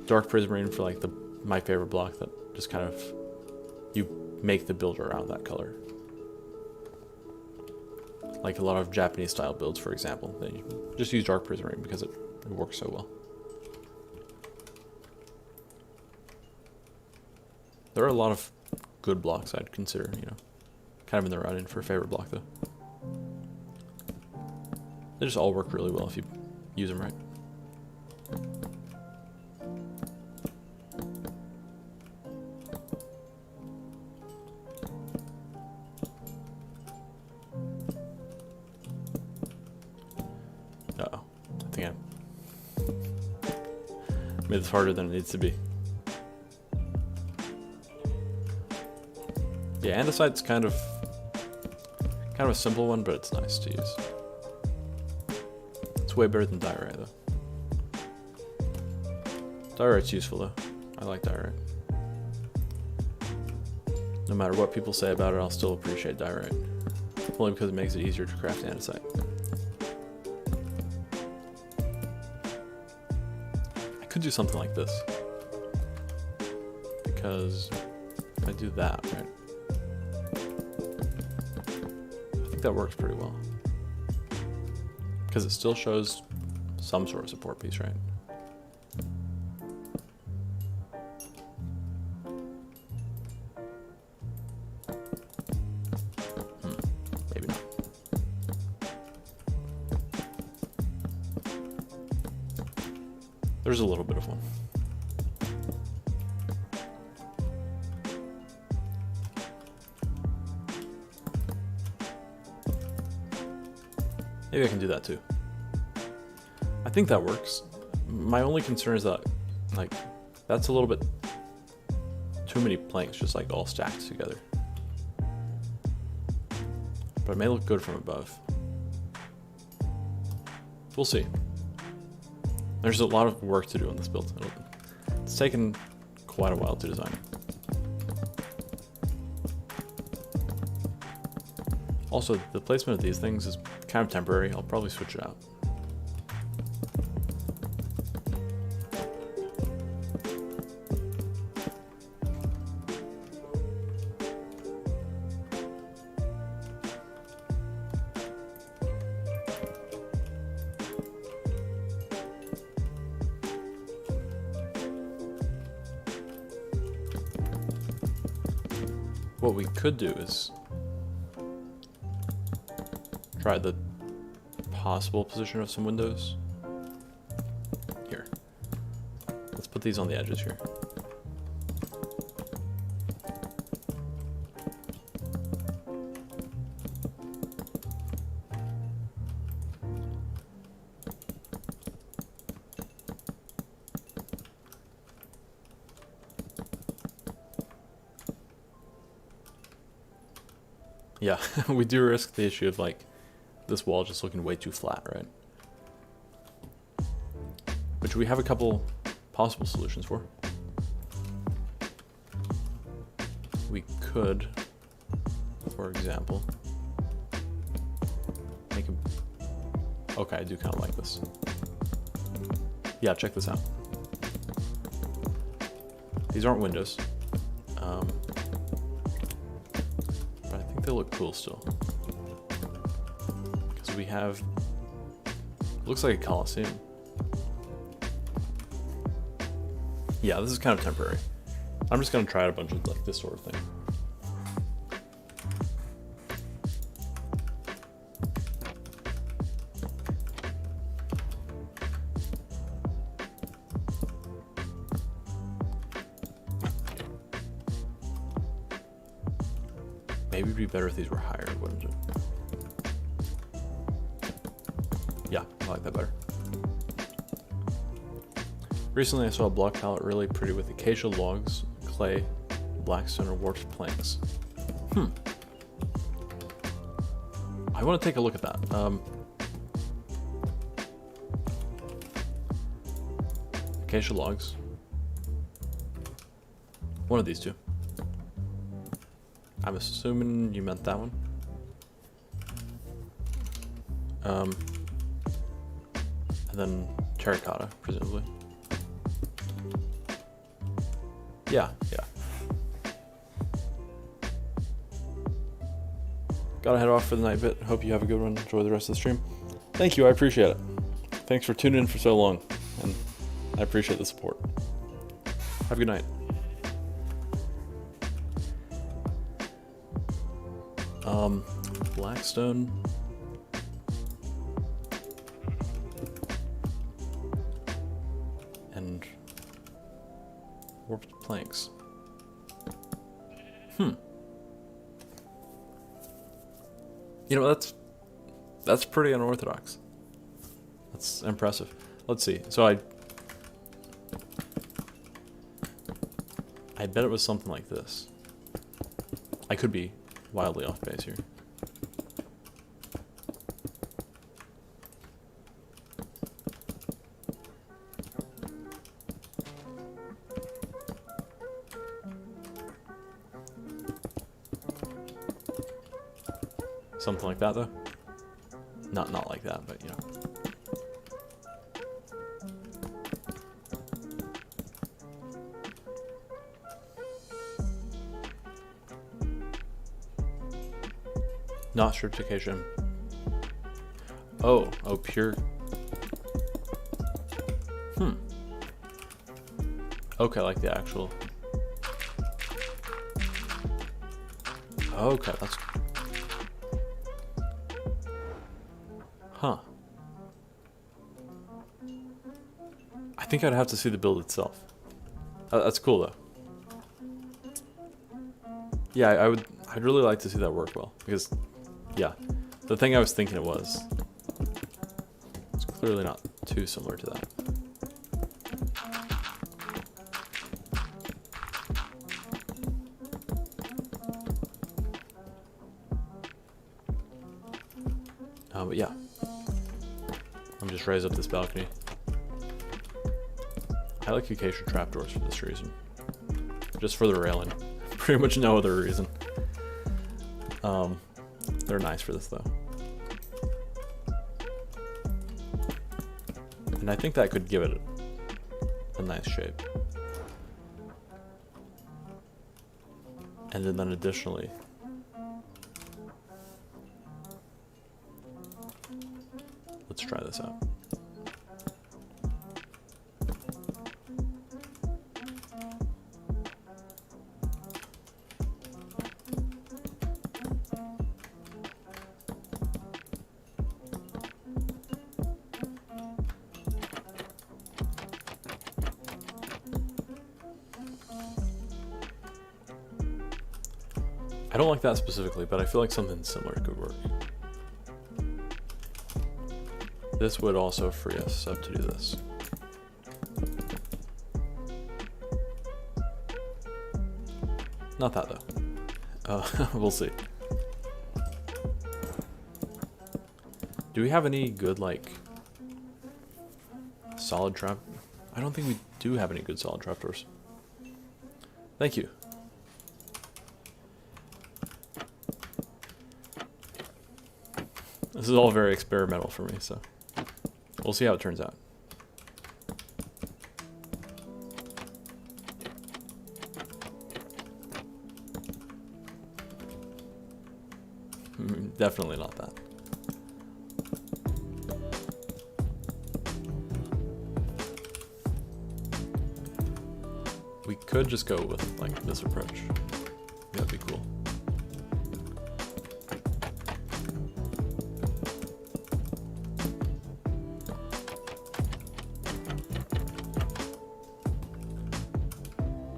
Dark prismarine for like my favorite block that just kind of you make the build around that color. Like a lot of Japanese style builds, for example, then you just use dark prismarine because it works so well. There are a lot of good blocks I'd consider, you know, kind of in the running for a favorite block though. They just all work really well if you use them right. Uh-oh. I think I made this harder than it needs to be. Yeah, andesite's kind of a simple one, but it's nice to use. It's way better than diorite though. Diorite's useful though. I like diorite. No matter what people say about it, I'll still appreciate diorite. Only because it makes it easier to craft andesite. I could do something like this. Because if I do that, right? I think that works pretty well. Because it still shows some sort of support piece, right? Maybe not. There's a little bit of one. Maybe I can do that too. I think that works. My only concern is that, like, that's a little bit too many planks just like all stacked together. But it may look good from above. We'll see. There's a lot of work to do on this build. It's taken quite a while to design. Also, the placement of these things is kind of temporary. I'll probably switch it out. What we could do is try the possible position of some windows. Here. Let's put these on the edges here. Yeah, we do risk the issue of like this wall just looking way too flat, right? Which we have a couple possible solutions for. We could, for example, make a... Okay, I do kind of like this. Yeah, check this out. These aren't windows. But I think they look cool still. Because we have... Looks like a Colosseum. Yeah, this is kind of temporary. I'm just gonna try out a bunch of like this sort of thing. Maybe it'd be better if these were higher, wouldn't it? Yeah, I like that better. Recently I saw a block palette really pretty with acacia logs, clay, blackstone, or warped planks. I want to take a look at that. Acacia logs. One of these two. I'm assuming you meant that one. And then terracotta, presumably. Yeah. Gotta head off for the night bit. Hope you have a good one. Enjoy the rest of the stream. Thank you, I appreciate it. Thanks for tuning in for so long, and I appreciate the support. Have a good night. Blackstone. And warped planks. You know, that's pretty unorthodox. That's impressive. Let's see. So I bet it was something like this. I could be wildly off base here. Something like that, though. Not like that, but you know. Not stratification. Oh, pure. Okay, like the actual. Okay, that's. Huh. I think I'd have to see the build itself. That's cool though. Yeah, I'd really like to see that work well, because, yeah, the thing I was thinking it's clearly not too similar to that. But yeah, I'm just raise up this balcony. I like acacia trapdoors for this reason, just for the railing. Pretty much no other reason. They're nice for this though. And I think that could give it a nice shape. And then additionally, let's try this out. I don't like that specifically, but I feel like something similar could work. This would also free us up to do this. Not that though. We'll see. Do we have any good, like, solid trap? I don't think we do have any good solid trapdoors. Thank you. This is all very experimental for me, so we'll see how it turns out. Definitely not that. We could just go with, like, this approach. That'd be cool.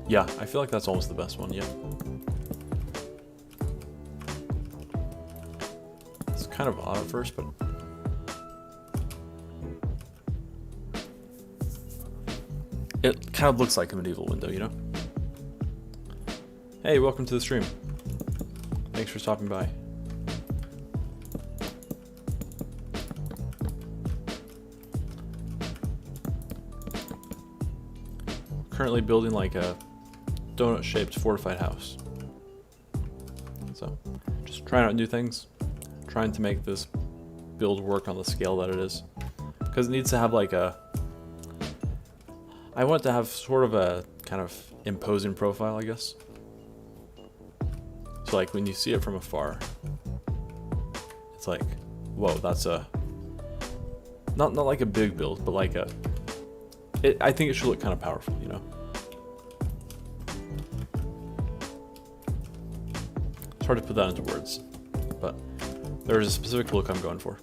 Yeah, I feel like that's almost the best one, yeah. It's kind of odd at first, but... it kind of looks like a medieval window, you know? Hey, welcome to the stream. Thanks for stopping by. Currently building like a donut-shaped fortified house. So, just trying out new things. Trying to make this build work on the scale that it is. Because it needs to have like a... I want it to have sort of a kind of imposing profile, I guess. So like when you see it from afar, it's like, whoa, that's a... Not like a big build, but like a... I think it should look kind of powerful, you know? It's hard to put that into words. but there's a specific look I'm going for.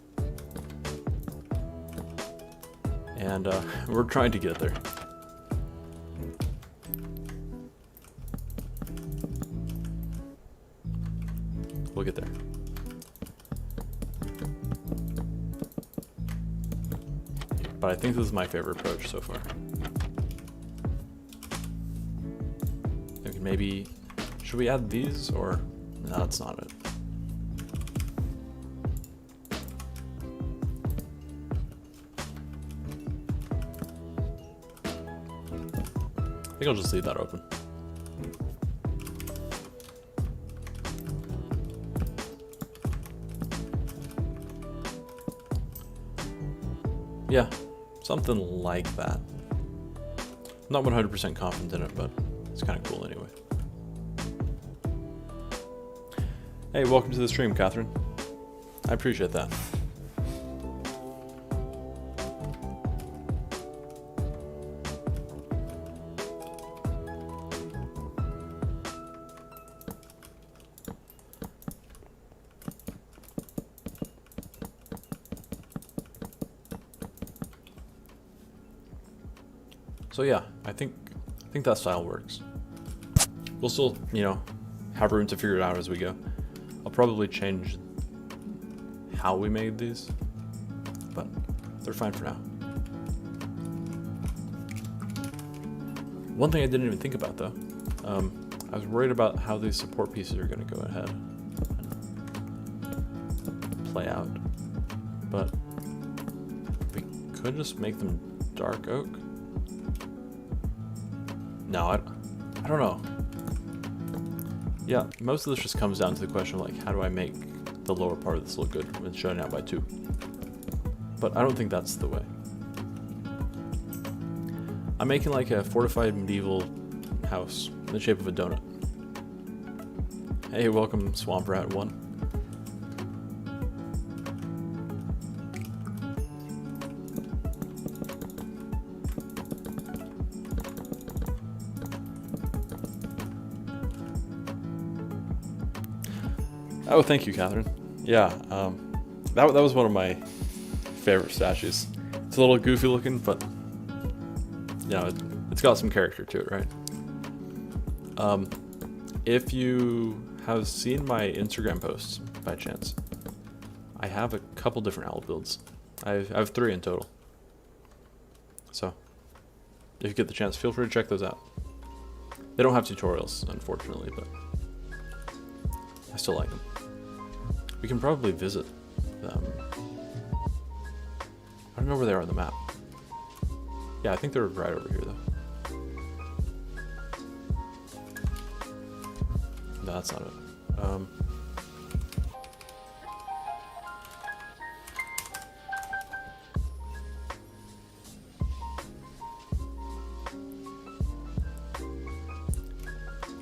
And we're trying to get there. We'll get there. But I think this is my favorite approach so far. Maybe, should we add these, or no, that's not it. I think I'll just leave that open. Yeah, something like that. I'm not 100% confident in it, but it's kind of cool anyway. Hey, welcome to the stream, Catherine. I appreciate that. So yeah, I think that style works. We'll still, you know, have room to figure it out as we go. I'll probably change how we made these, but they're fine for now. One thing I didn't even think about though, I was worried about how these support pieces are going to go ahead and play out, but we could just make them dark oak. No, I don't know. Yeah, most of this just comes down to the question of like, how do I make the lower part of this look good when it's shown out by 2? But I don't think that's the way. I'm making like a fortified medieval house in the shape of a donut. Hey, welcome Swamp Rat 1. Oh, thank you, Catherine. Yeah, that was one of my favorite statues. It's a little goofy looking, but you know, it's got some character to it, right? If you have seen my Instagram posts by chance, I have a couple different owl builds. I have 3 in total. So, if you get the chance, feel free to check those out. They don't have tutorials, unfortunately, but I still like them. We can probably visit them. I don't know where they are on the map. Yeah, I think they're right over here, though. No, that's not it.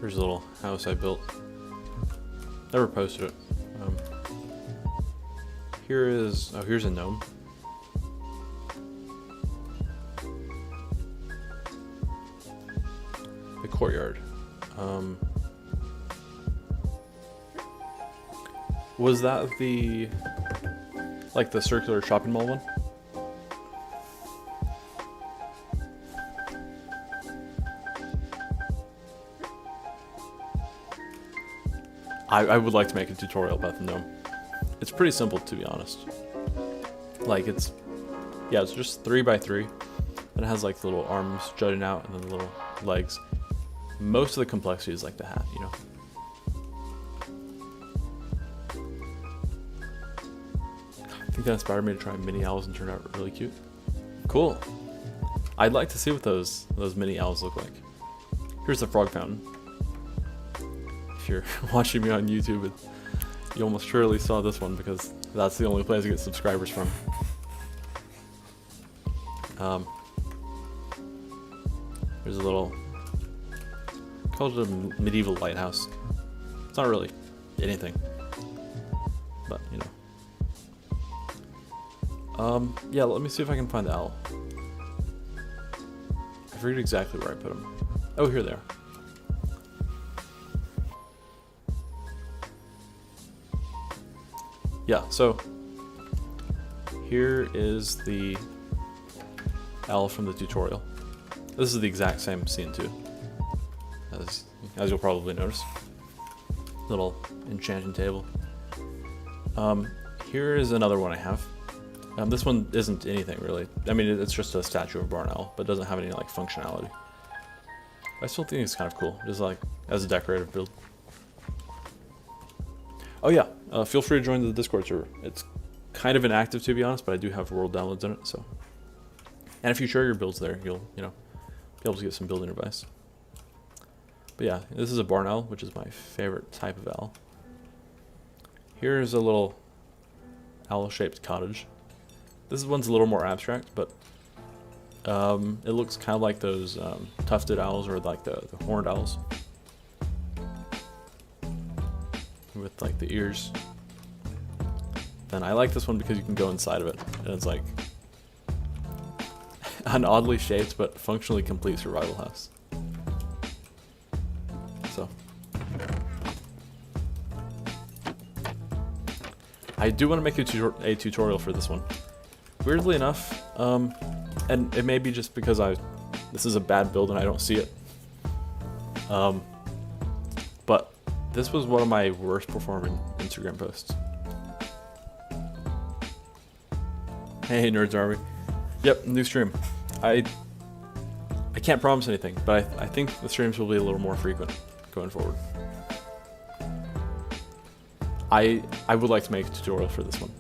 Here's a little house I built. Never posted it. Here's a gnome. The courtyard. Was that the circular shopping mall one? I would like to make a tutorial about the gnome. It's pretty simple, to be honest. Like it's just 3x3, and it has like the little arms jutting out and then the little legs. Most of the complexity is like the hat, you know. I think that inspired me to try mini owls and turned out really cute. Cool. I'd like to see what those mini owls look like. Here's the frog fountain. If you're watching me on YouTube, you almost surely saw this one because that's the only place to get subscribers from. There's a little, called it a medieval lighthouse. It's not really anything, but you know. Yeah, let me see if I can find the owl. I forget exactly where I put them. Oh, here they are. Yeah, so here is the owl from the tutorial. This is the exact same scene too, as you'll probably notice. Little enchanting table. Here is another one I have. This one isn't anything really. I mean, it's just a statue of a barn owl, but doesn't have any like functionality. I still think it's kind of cool, just like as a decorative build. Oh yeah, feel free to join the Discord server. It's kind of inactive to be honest, but I do have world downloads in it, so. And if you share your builds there, you'll be able to get some building advice. But yeah, this is a barn owl, which is my favorite type of owl. Here's a little owl-shaped cottage. This one's a little more abstract, but it looks kind of like those tufted owls or like the horned owls. With like the ears. Then I like this one because you can go inside of it, and it's like an oddly shaped but functionally complete survival house. So I do want to make a tutorial for this one. Weirdly enough, and it may be just because this is a bad build and I don't see it. But this was one of my worst performing Instagram posts. Hey Nerds Army. Yep, new stream. I can't promise anything, but I think the streams will be a little more frequent going forward. I would like to make a tutorial for this one.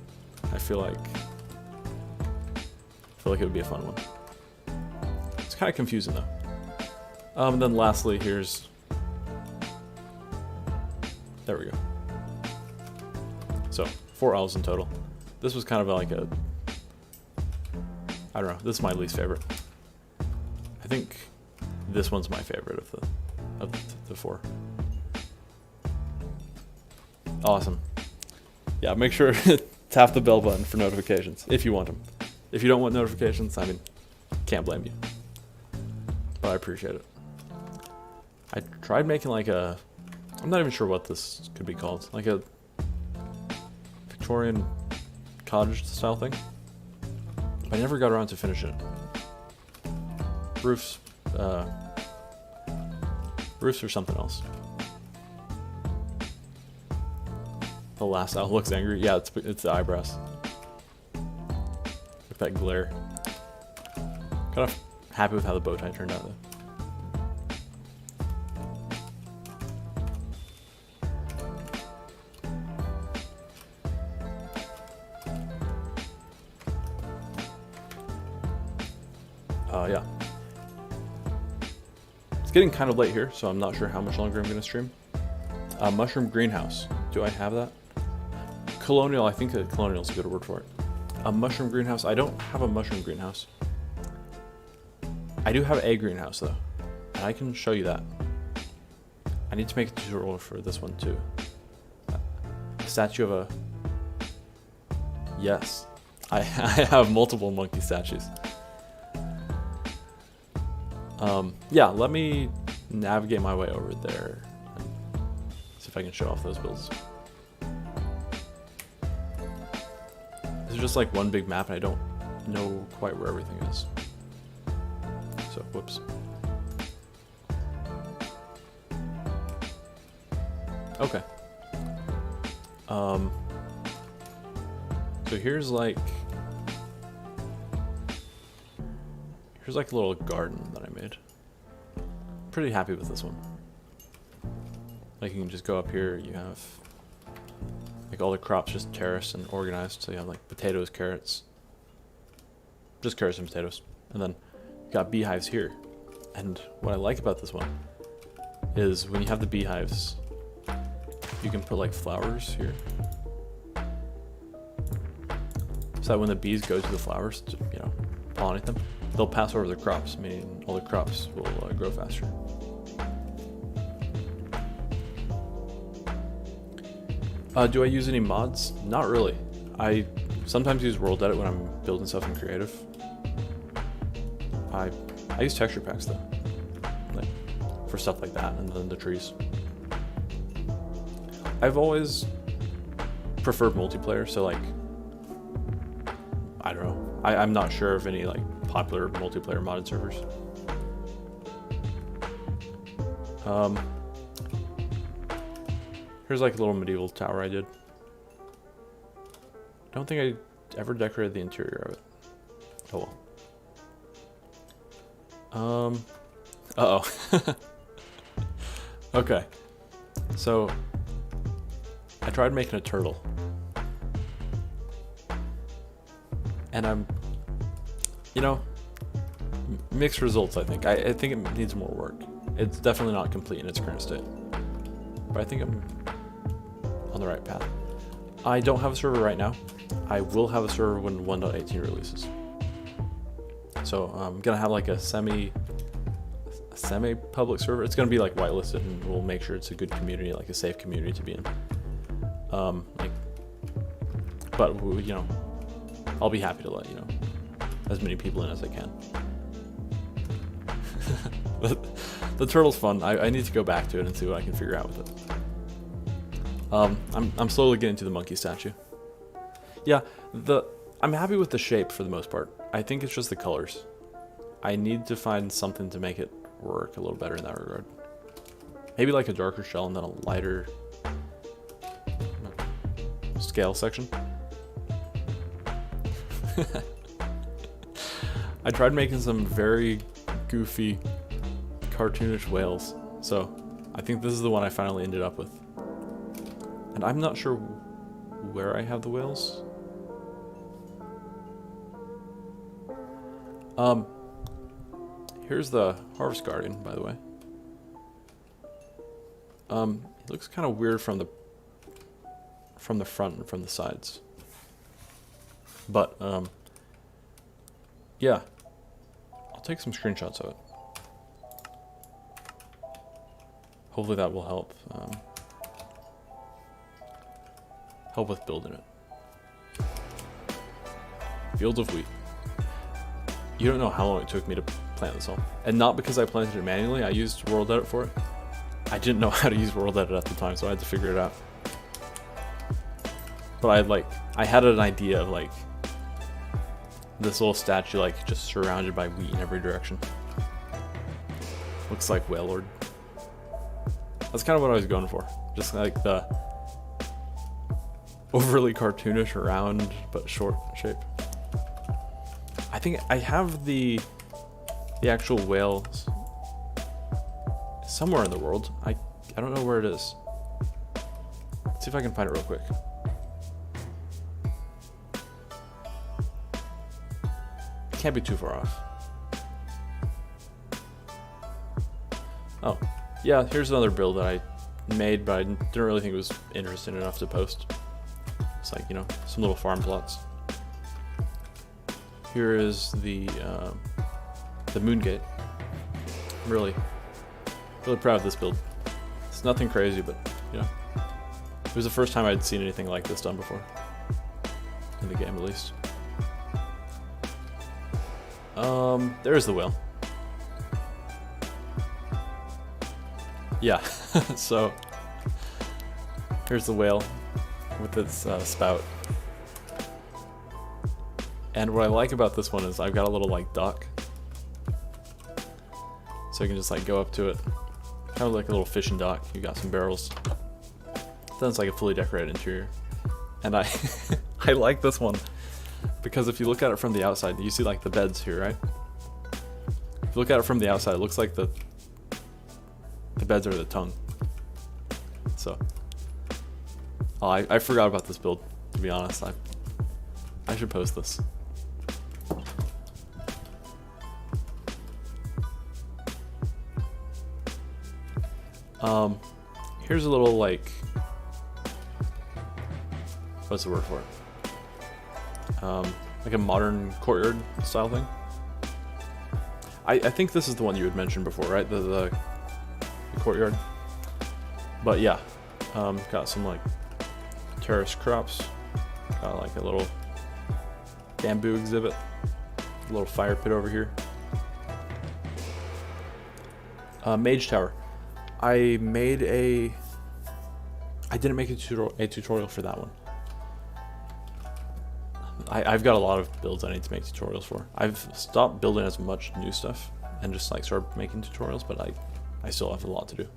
I feel like it would be a fun one. It's kind of confusing though. And then lastly, here's. There we go. So 4 owls in total. This was kind of like a. I don't know. This is my least favorite. I think this one's my favorite of the 4. Awesome. Yeah, make sure to tap the bell button for notifications if you want them. If you don't want notifications, I mean, can't blame you. But I appreciate it. I tried making like a. I'm not even sure what this could be called. Like a Victorian cottage style thing. I never got around to finishing it. Roofs or something else. The last owl looks angry. Yeah, it's the eyebrows. With that glare. Kind of happy with how the bow tie turned out though. Yeah. It's getting kind of late here, so I'm not sure how much longer I'm going to stream. Mushroom greenhouse. Do I have that? Colonial. I think colonial is a good word for it. A mushroom greenhouse. I don't have a mushroom greenhouse. I do have a greenhouse though, and I can show you that. I need to make a tutorial for this one too. A statue of a. Yes, I have multiple monkey statues. Yeah, let me navigate my way over there and see if I can show off those builds. This is just like one big map and I don't know quite where everything is. So, whoops. Okay. So here's like a little garden that I made. Pretty happy with this one. Like you can just go up here, you have like all the crops just terraced and organized. So you have like potatoes, carrots, just carrots and potatoes. And then you got beehives here. And what I like about this one is when you have the beehives, you can put like flowers here. So that when the bees go to the flowers to, pollinate them, they'll pass over the crops, meaning all the crops will grow faster. Do I use any mods? Not really. I sometimes use World Edit when I'm building stuff in Creative. I use texture packs though, like for stuff like that, and then the trees. I've always preferred multiplayer. So like, I don't know. I'm not sure of any like popular multiplayer modded servers. Here's like a little medieval tower I did. I don't think I ever decorated the interior of it. Oh well. Uh-oh. Okay. So, I tried making a turtle. And I'm, you know, mixed results, I think. I think it needs more work. It's definitely not complete in its current state. But I think I'm on the right path. I don't have a server right now. I will have a server when 1.18 releases. So I'm gonna have like a semi-public server. It's gonna be like whitelisted, and we'll make sure it's a good community, like a safe community to be in. But you know, I'll be happy to let you know as many people in as I can. The turtle's fun. I need to go back to it and see what I can figure out with it. I'm slowly getting to the monkey statue. Yeah, I'm happy with the shape for the most part. I think it's just the colors. I need to find something to make it work a little better in that regard. Maybe like a darker shell and then a lighter scale section. I tried making some very goofy cartoonish whales, so I think this is the one I finally ended up with. And I'm not sure where I have the whales. Here's the Harvest Guardian, by the way. It looks kind of weird from the front and from the sides. But yeah, I'll take some screenshots of it. Hopefully that will help help with building it. Fields of wheat. You don't know how long it took me to plant this all. And not because I planted it manually, I used World Edit for it. I didn't know how to use World Edit at the time, so I had to figure it out. But I had an idea of like this little statue like just surrounded by wheat in every direction. Looks like Whale Lord. That's kind of what I was going for. Just like the overly cartoonish round but short shape. I think I have the actual whales somewhere in the world. I don't know where it is. Let's see if I can find it real quick. It can't be too far off. Oh, yeah, here's another build that I made, but I didn't really think it was interesting enough to post. It's like, you know, some little farm plots. Here is the Moongate. I'm really proud of this build. It's nothing crazy, but you know, it was the first time I'd seen anything like this done before in the game, at least. There's the whale. Yeah, so here's the whale with its spout. And what I like about this one is I've got a little like dock, so you can just like go up to it, kind of like a little fishing dock. You got some barrels. Then it's like a fully decorated interior, and I I like this one because if you look at it from the outside, you see like the beds here, right? If you look at it from the outside, it looks like the beds are the tongue. So, oh, I forgot about this build, to be honest. I should post this. Here's a little like, what's the word for it? Like a modern courtyard style thing. I think this is the one you had mentioned before, right? The courtyard. But yeah, got some like terrace crops. Got like a little bamboo exhibit. A little fire pit over here. Mage Tower. I didn't make a tutorial for that one. I've got a lot of builds I need to make tutorials for. I've stopped building as much new stuff and just like started making tutorials, but I still have a lot to do.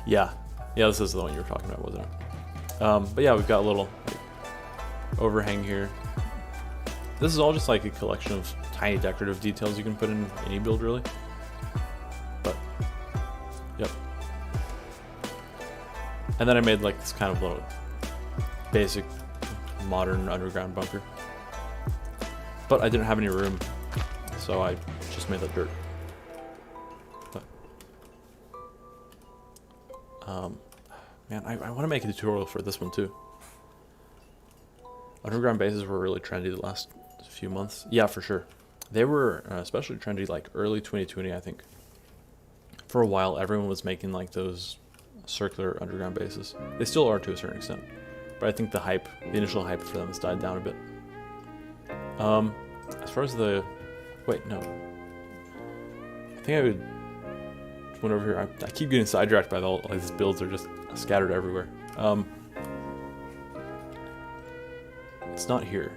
Yeah, this is the one you were talking about, wasn't it? But yeah, we've got a little like, overhang here. This is all just like a collection of tiny decorative details you can put in any build, really. But, yep. And then I made like this kind of little basic modern underground bunker. But I didn't have any room, so I just made that dirt. But, man, I want to make a tutorial for this one too. Underground bases were really trendy the last few months. Yeah, for sure. They were especially trendy like early 2020, I think. For a while, everyone was making like those circular underground bases. They still are to a certain extent, but I think the initial hype for them has died down a bit. As far as wait, no. I think I went over here. I keep getting sidetracked by all these builds are just scattered everywhere. It's not here.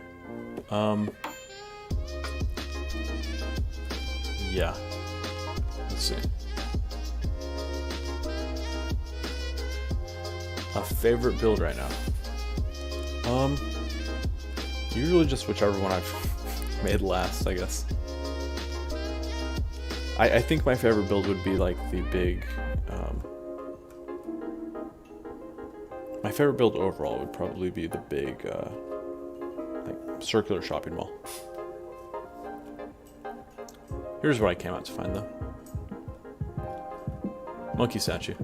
Yeah. Let's see. A favorite build right now. Usually just whichever one I've made last, I guess. I think my favorite build would be like the big, my favorite build overall would probably be the big, like circular shopping mall. Here's what I came out to find though. Monkey statue.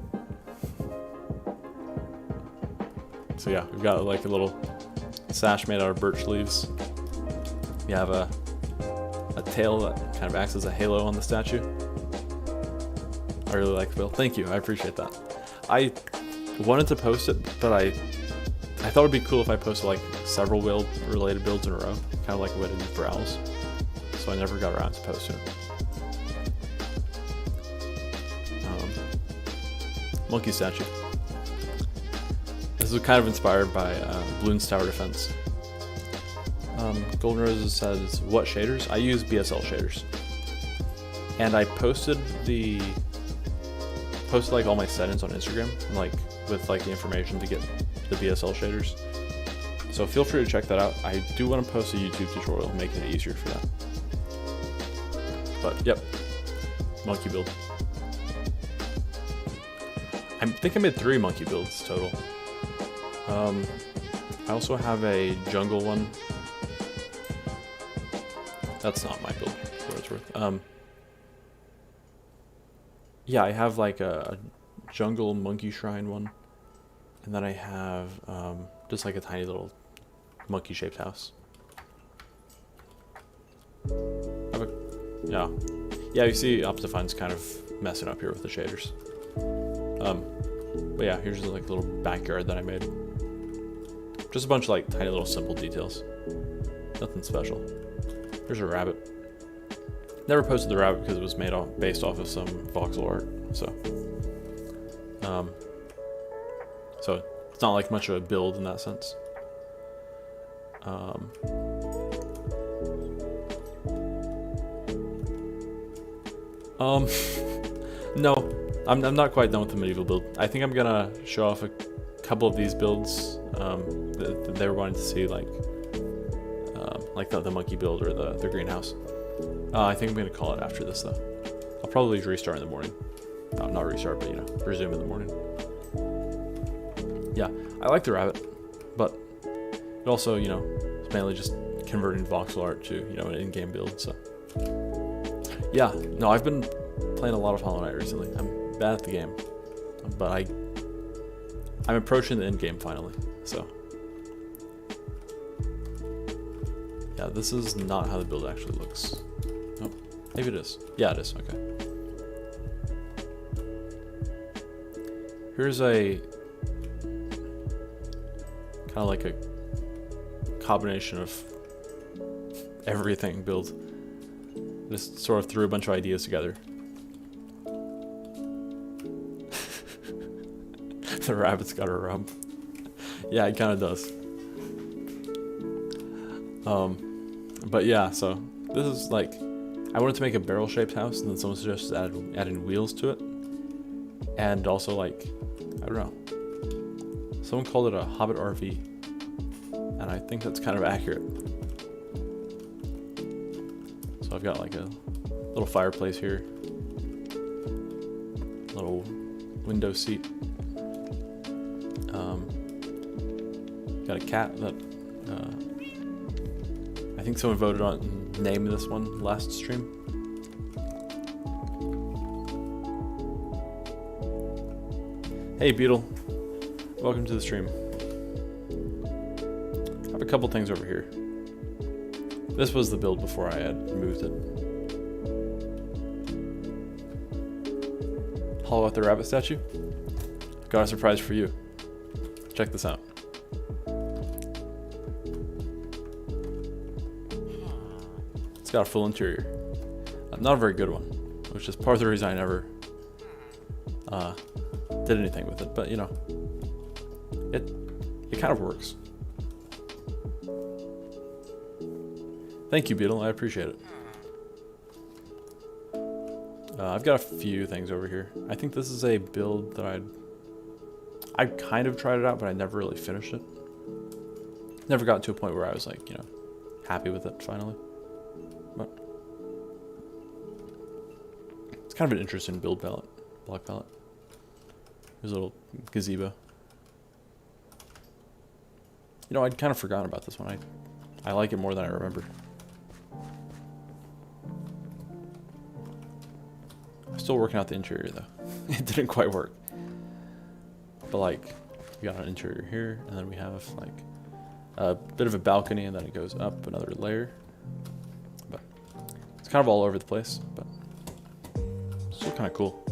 So yeah, we've got like a little sash made out of birch leaves. We have a tail that kind of acts as a halo on the statue. I really like the build. Thank you, I appreciate that. I wanted to post it, but I thought it'd be cool if I posted like several related builds in a row, kind of like what I did for owls. So I never got around to posting it. Monkey statue. This is kind of inspired by Bloons Tower Defense. Golden Roses says, what shaders? I use BSL shaders. And I posted like all my settings on Instagram, like with like the information to get the BSL shaders. So feel free to check that out. I do want to post a YouTube tutorial making it easier for that. But yep, monkey build. I think I made 3 monkey builds total. I also have a jungle one. That's not my build, for what it's worth. Yeah, I have like a jungle monkey shrine one. And then I have just like a tiny little monkey shaped house. Yeah, you see Optifine's kind of messing up here with the shaders. But yeah, here's like a little backyard that I made. Just a bunch of like tiny little simple details. Nothing special. Here's a rabbit. Never posted the rabbit because it was based off of some voxel art. So it's not like much of a build in that sense. No, I'm not quite done with the medieval build. I think I'm gonna show off a couple of these builds that they were wanting to see, like the monkey build or the greenhouse. I think I'm gonna call it after this though. I'll probably restart in the morning. Not restart, but resume in the morning. Yeah, I like the rabbit, but it also, it's mainly just converting voxel art to, an in-game build, so. Yeah, no, I've been playing a lot of Hollow Knight recently. I'm bad at the game, but I'm approaching the end game finally, so. Yeah, this is not how the build actually looks. Oh, maybe it is. Yeah, it is, okay. Here's a kind of like a combination of everything build. Just sort of threw a bunch of ideas together. The rabbit's got a rump. Yeah, it kind of does. But yeah, so this is like, I wanted to make a barrel-shaped house, and then someone suggested adding wheels to it, and also like, I don't know, someone called it a Hobbit RV, and I think that's kind of accurate. So I've got like a little fireplace here, little window seat. Got a cat that I think someone voted on name this one last stream. Hey Beetle, welcome to the stream. I have a couple things over here. This was the build before I had moved it. Hollow out the rabbit statue. Got a surprise for you. Check this out. It's got a full interior. Not a very good one, which is part of the reason I never did anything with it, but you know, it kind of works. Thank you, Beetle, I appreciate it. I've got a few things over here. I think this is a build that I kind of tried it out, but I never really finished it. Never got to a point where I was like, you know, happy with it finally. But it's kind of an interesting build palette, block palette. There's a little gazebo. You know, I'd kind of forgotten about this one. I like it more than I remember. I'm still working out the interior though. It didn't quite work. But like, we got an interior here, and then we have like a bit of a balcony, and then it goes up another layer. But it's kind of all over the place, but still kind of cool.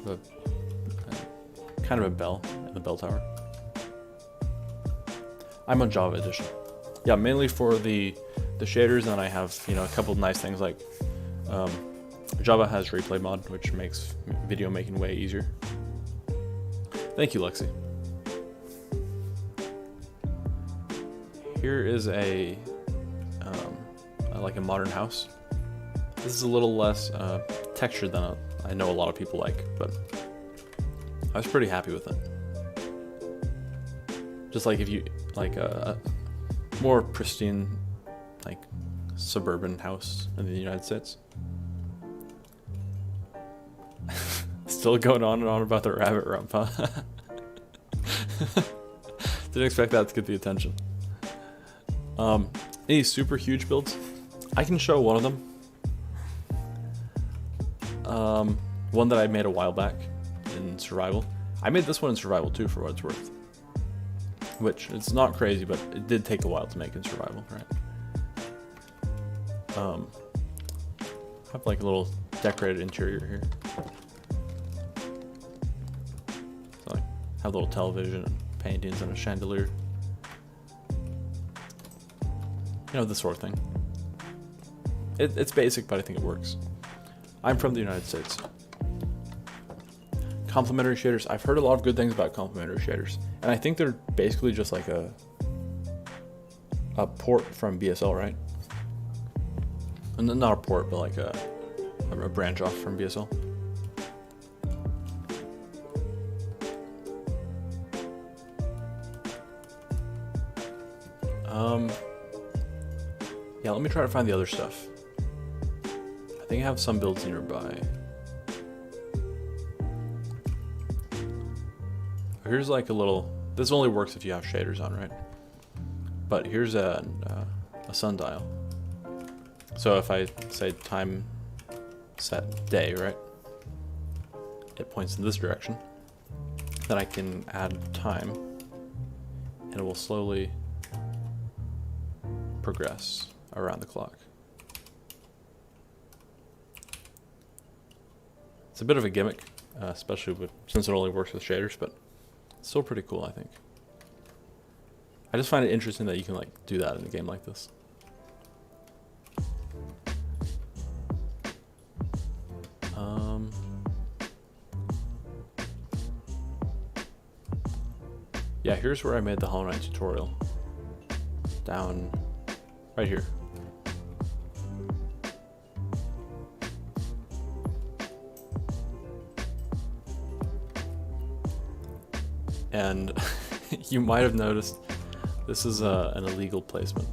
But kind of a bell in the bell tower. I'm on Java Edition. Yeah, mainly for the shaders, and I have, you know, a couple of nice things like Java has replay mod, which makes video making way easier. Thank you, Lexi. Here is a like a modern house. This is a little less textured than I know a lot of people like, but I was pretty happy with it. Just like if you like a more pristine, like suburban house in the United States. Still going on and on about the rabbit rump, huh? Didn't expect that to get the attention. Any super huge builds? I can show one of them. One that I made a while back in survival. I made this one in survival too, for what it's worth. Which, it's not crazy, but it did take a while to make in survival, right? I have like a little decorated interior here. So I have a little television and paintings and a chandelier. You know, this sort of thing. It's basic, but I think it works. I'm from the United States. Complementary shaders. I've heard a lot of good things about complementary shaders, and I think they're basically just like a port from BSL, right? And then not a port, but like a branch off from BSL. Yeah, let me try to find the other stuff. I think I have some builds nearby. Here's like a little, this only works if you have shaders on, right? But here's a sundial. So if I say time set day, right? It points in this direction. Then I can add time, and it will slowly progress around the clock. It's a bit of a gimmick, especially since it only works with shaders, but it's still pretty cool, I think. I just find it interesting that you can like do that in a game like this. Yeah, here's where I made the Hollow Knight tutorial. Down right here. And you might have noticed this is an illegal placement.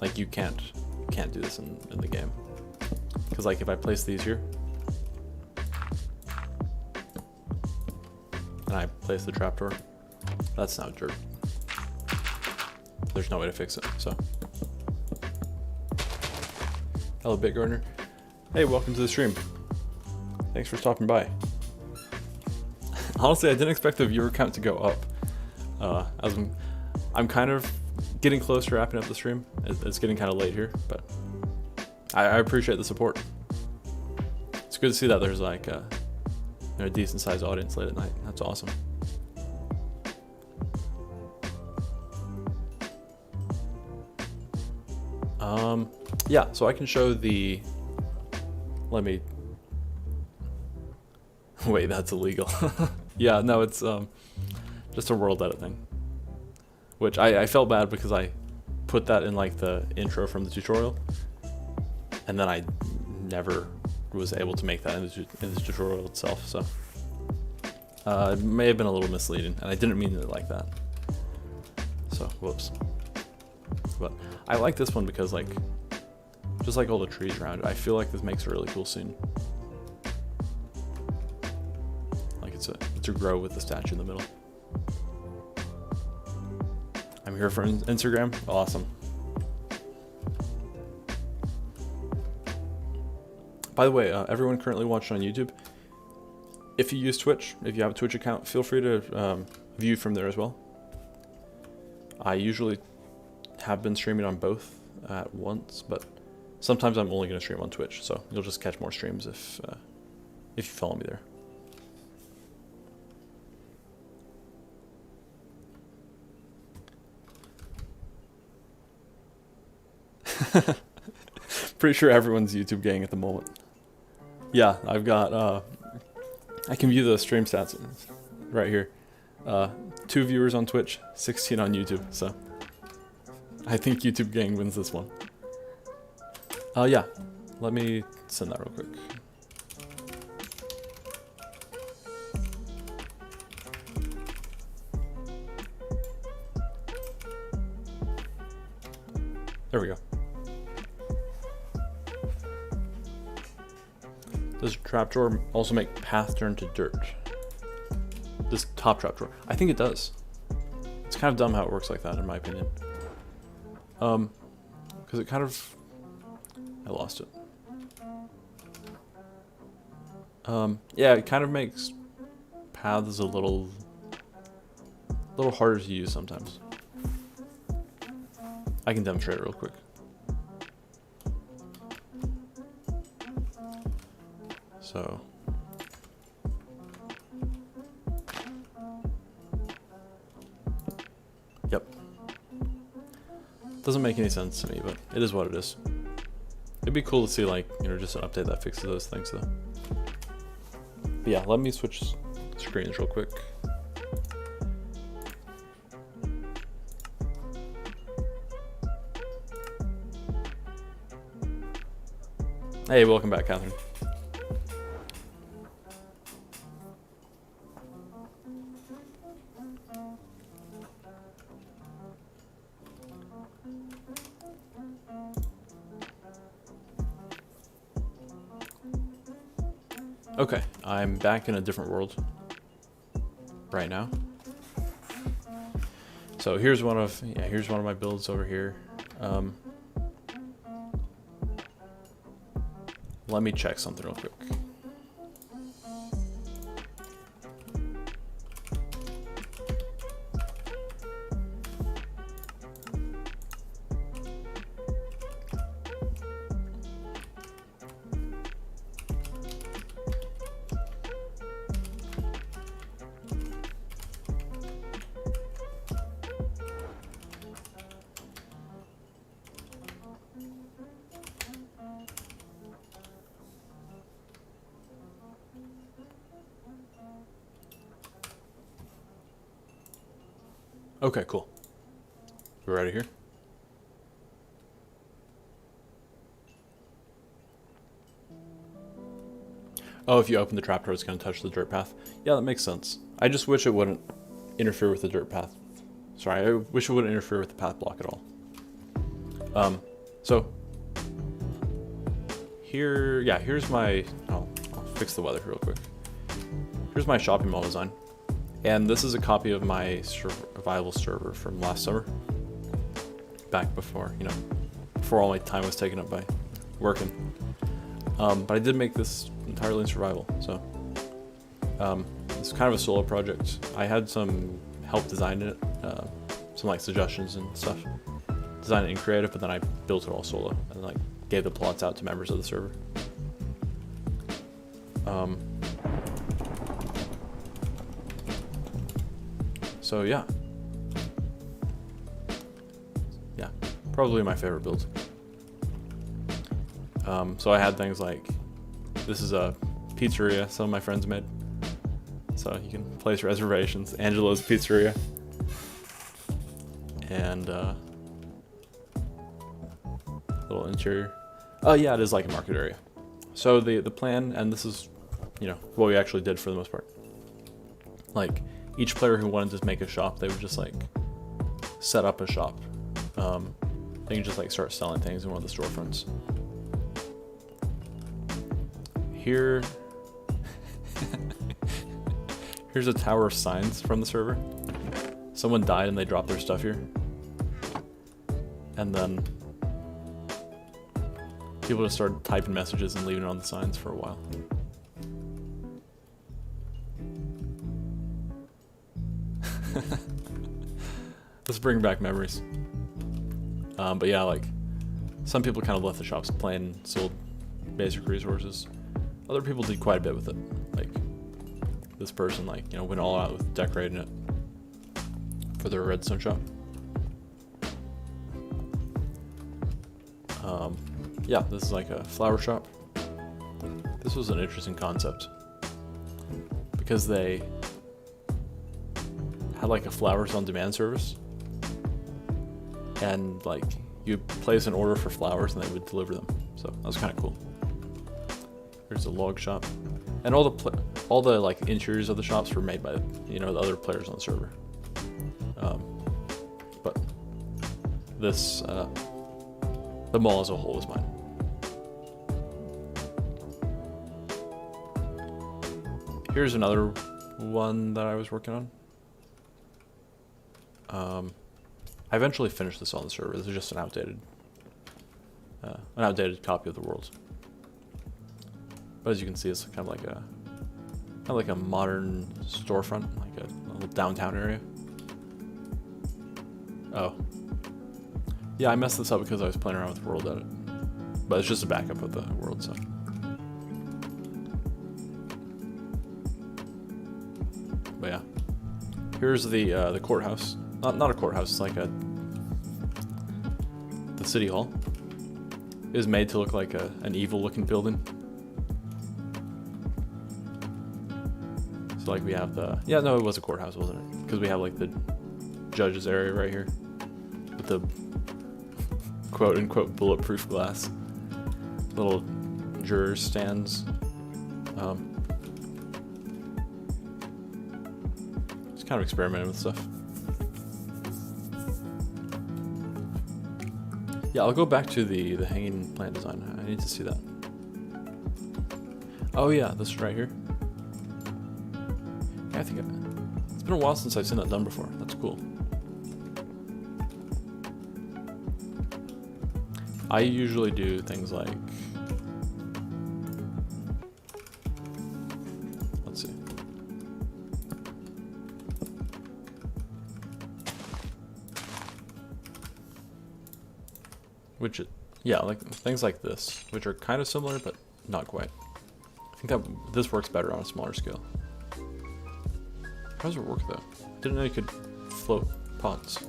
Like you can't do this in the game. Because like if I place these here, and I place the trapdoor, that's now dirt. There's no way to fix it, so. Hello, Bitgardener. Hey, welcome to the stream. Thanks for stopping by. Honestly, I didn't expect the viewer count to go up. As I'm kind of getting close to wrapping up the stream. It's getting kind of late here, but I appreciate the support. It's good to see that there's like a decent sized audience late at night. That's awesome. Yeah, so I can show the, let me, wait, that's illegal. Yeah, no, it's just a world edit thing. Which I felt bad because I put that in like the intro from the tutorial, and then I never was able to make that in the tutorial itself, so it may have been a little misleading, and I didn't mean it like that. So, whoops. But I like this one because like, just like all the trees around it, I feel like this makes a really cool scene. Like it's a grow with the statue in the middle. I'm here for Instagram. Awesome. By the way, everyone currently watching on YouTube, if you use Twitch, if you have a Twitch account, feel free to view from there as well. I usually have been streaming on both at once, but sometimes I'm only going to stream on Twitch, so you'll just catch more streams if you follow me there. Pretty sure everyone's YouTube gang at the moment. Yeah, I've got, I can view the stream stats right here. 2 viewers on Twitch, 16 on YouTube, so I think YouTube gang wins this one. Yeah, let me send that real quick. There we go. Does trapdoor also make path turn to dirt? This top trapdoor. I think it does. It's kind of dumb how it works like that, in my opinion. Because it kind of... I lost it. Yeah, it kind of makes paths a little harder to use sometimes. I can demonstrate it real quick. So, yep. Doesn't make any sense to me, but it is what it is. It'd be cool to see, like, you know, just an update that fixes those things, though. But yeah, let me switch screens real quick. Hey, welcome back, Catherine. Okay, I'm back in a different world right now. So here's one of my builds over here. Let me check something real quick. Okay, cool. We're ready here. Oh, if you open the trapdoor, it's going to touch the dirt path. Yeah, that makes sense. I just wish it wouldn't interfere with the dirt path. Sorry, I wish it wouldn't interfere with the path block at all. So here, yeah, here's my, I'll fix the weather real quick. Here's my shopping mall design. And this is a copy of my survival server from last summer. Back before, you know, before all my time was taken up by working. But I did make this entirely in survival, so it's kind of a solo project. I had some help designing it, some like suggestions and stuff. Designed it in creative, but then I built it all solo and like gave the plots out to members of the server. So yeah, probably my favorite build. So I had things like, this is a pizzeria some of my friends made, so you can place reservations. Angelo's Pizzeria, and little interior. Oh yeah, it is like a market area. So the plan, and this is, you know, what we actually did for the most part. Like each player who wanted to make a shop, they would just like set up a shop. They can just like start selling things in one of the storefronts. Here, here's a tower of signs from the server. Someone died and they dropped their stuff here. And then people just started typing messages and leaving it on the signs for a while. Let's bring back memories. But yeah, like, some people kind of left the shops plain, sold basic resources. Other people did quite a bit with it. Like, this person, like, you know, went all out with decorating it for their redstone shop. Yeah, this is like a flower shop. This was an interesting concept because they had like a flowers on demand service, and like you place an order for flowers and they would deliver them. So that was kind of cool. There's a log shop, and all the like interiors of the shops were made by, you know, the other players on the server. But this the mall as a whole is mine. Here's another one that I was working on. I eventually finished this on the server. This is just an outdated copy of the world. But as you can see, it's kind of like a modern storefront, like a little downtown area. Oh, yeah, I messed this up because I was playing around with the world edit, but it's just a backup of the world. So, but yeah, here's the courthouse. Not a courthouse. It's like the city hall. It was made to look like an evil-looking building. So like we have it was a courthouse, wasn't it? Because we have like the judges area right here with the quote-unquote bulletproof glass, little jurors stands. Just kind of experimenting with stuff. Yeah, I'll go back to the hanging plant design. I need to see that. Oh yeah, this right here. Yeah, I think it's been a while since I've seen that done before. That's cool. I usually do things like, let's see. Like things like this, which are kind of similar, but not quite. I think that this works better on a smaller scale. How does it work though? Didn't know you could float pots.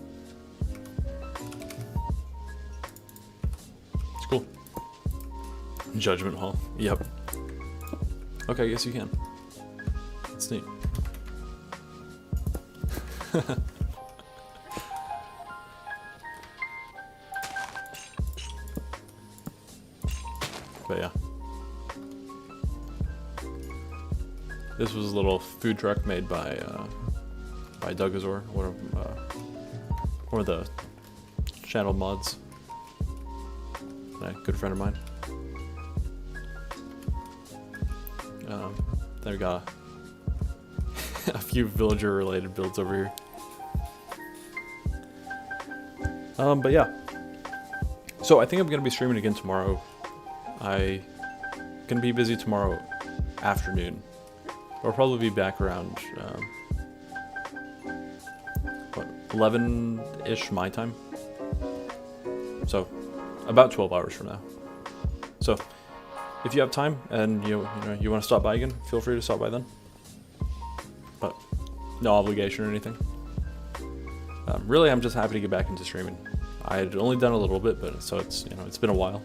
It's cool. Judgment Hall. Yep. Okay, I guess you can. That's neat. But yeah. This was a little food truck made by Dougazor, one of the channel mods. A good friend of mine. Then we got a few villager related builds over here. But yeah. So I think I'm gonna be streaming again tomorrow. I gonna be busy tomorrow afternoon. I'll probably be back around 11-ish my time. So about 12 hours from now. So if you have time and you want to stop by again, feel free to stop by then. But no obligation or anything. Really, I'm just happy to get back into streaming. I had only done a little bit, but so it's it's been a while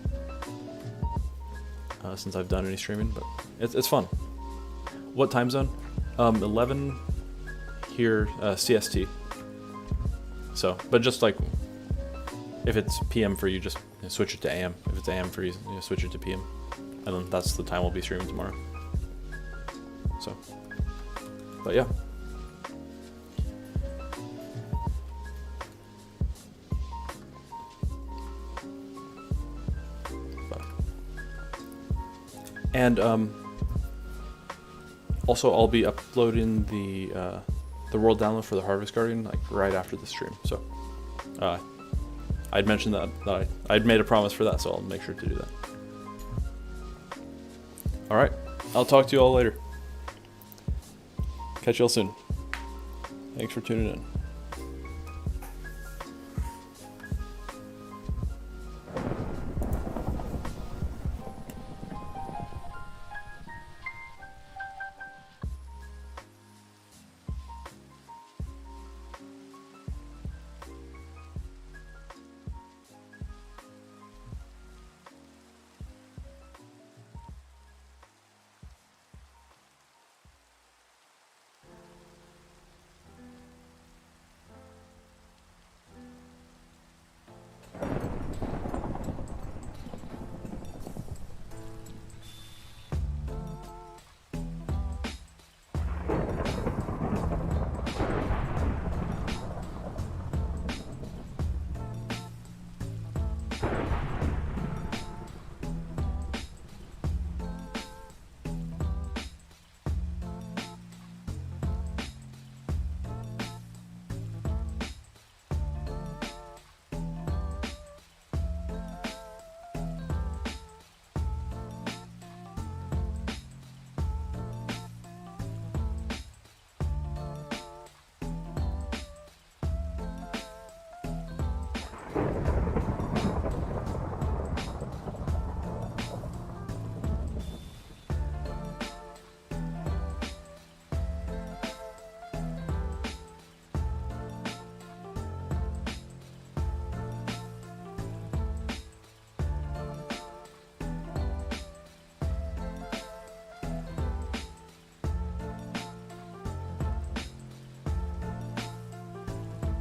since I've done any streaming, but it's fun. What time zone? 11 here, CST. So, but just like if it's PM for you, just switch it to AM. If it's AM for you, switch it to PM, and then that's the time we'll be streaming tomorrow. So, but yeah. And also I'll be uploading the world download for the Harvest Guardian like right after the stream. So I'd mentioned that I'd made a promise for that, so I'll make sure to do that. All right, I'll talk to you all later. Catch you all soon. Thanks for tuning in.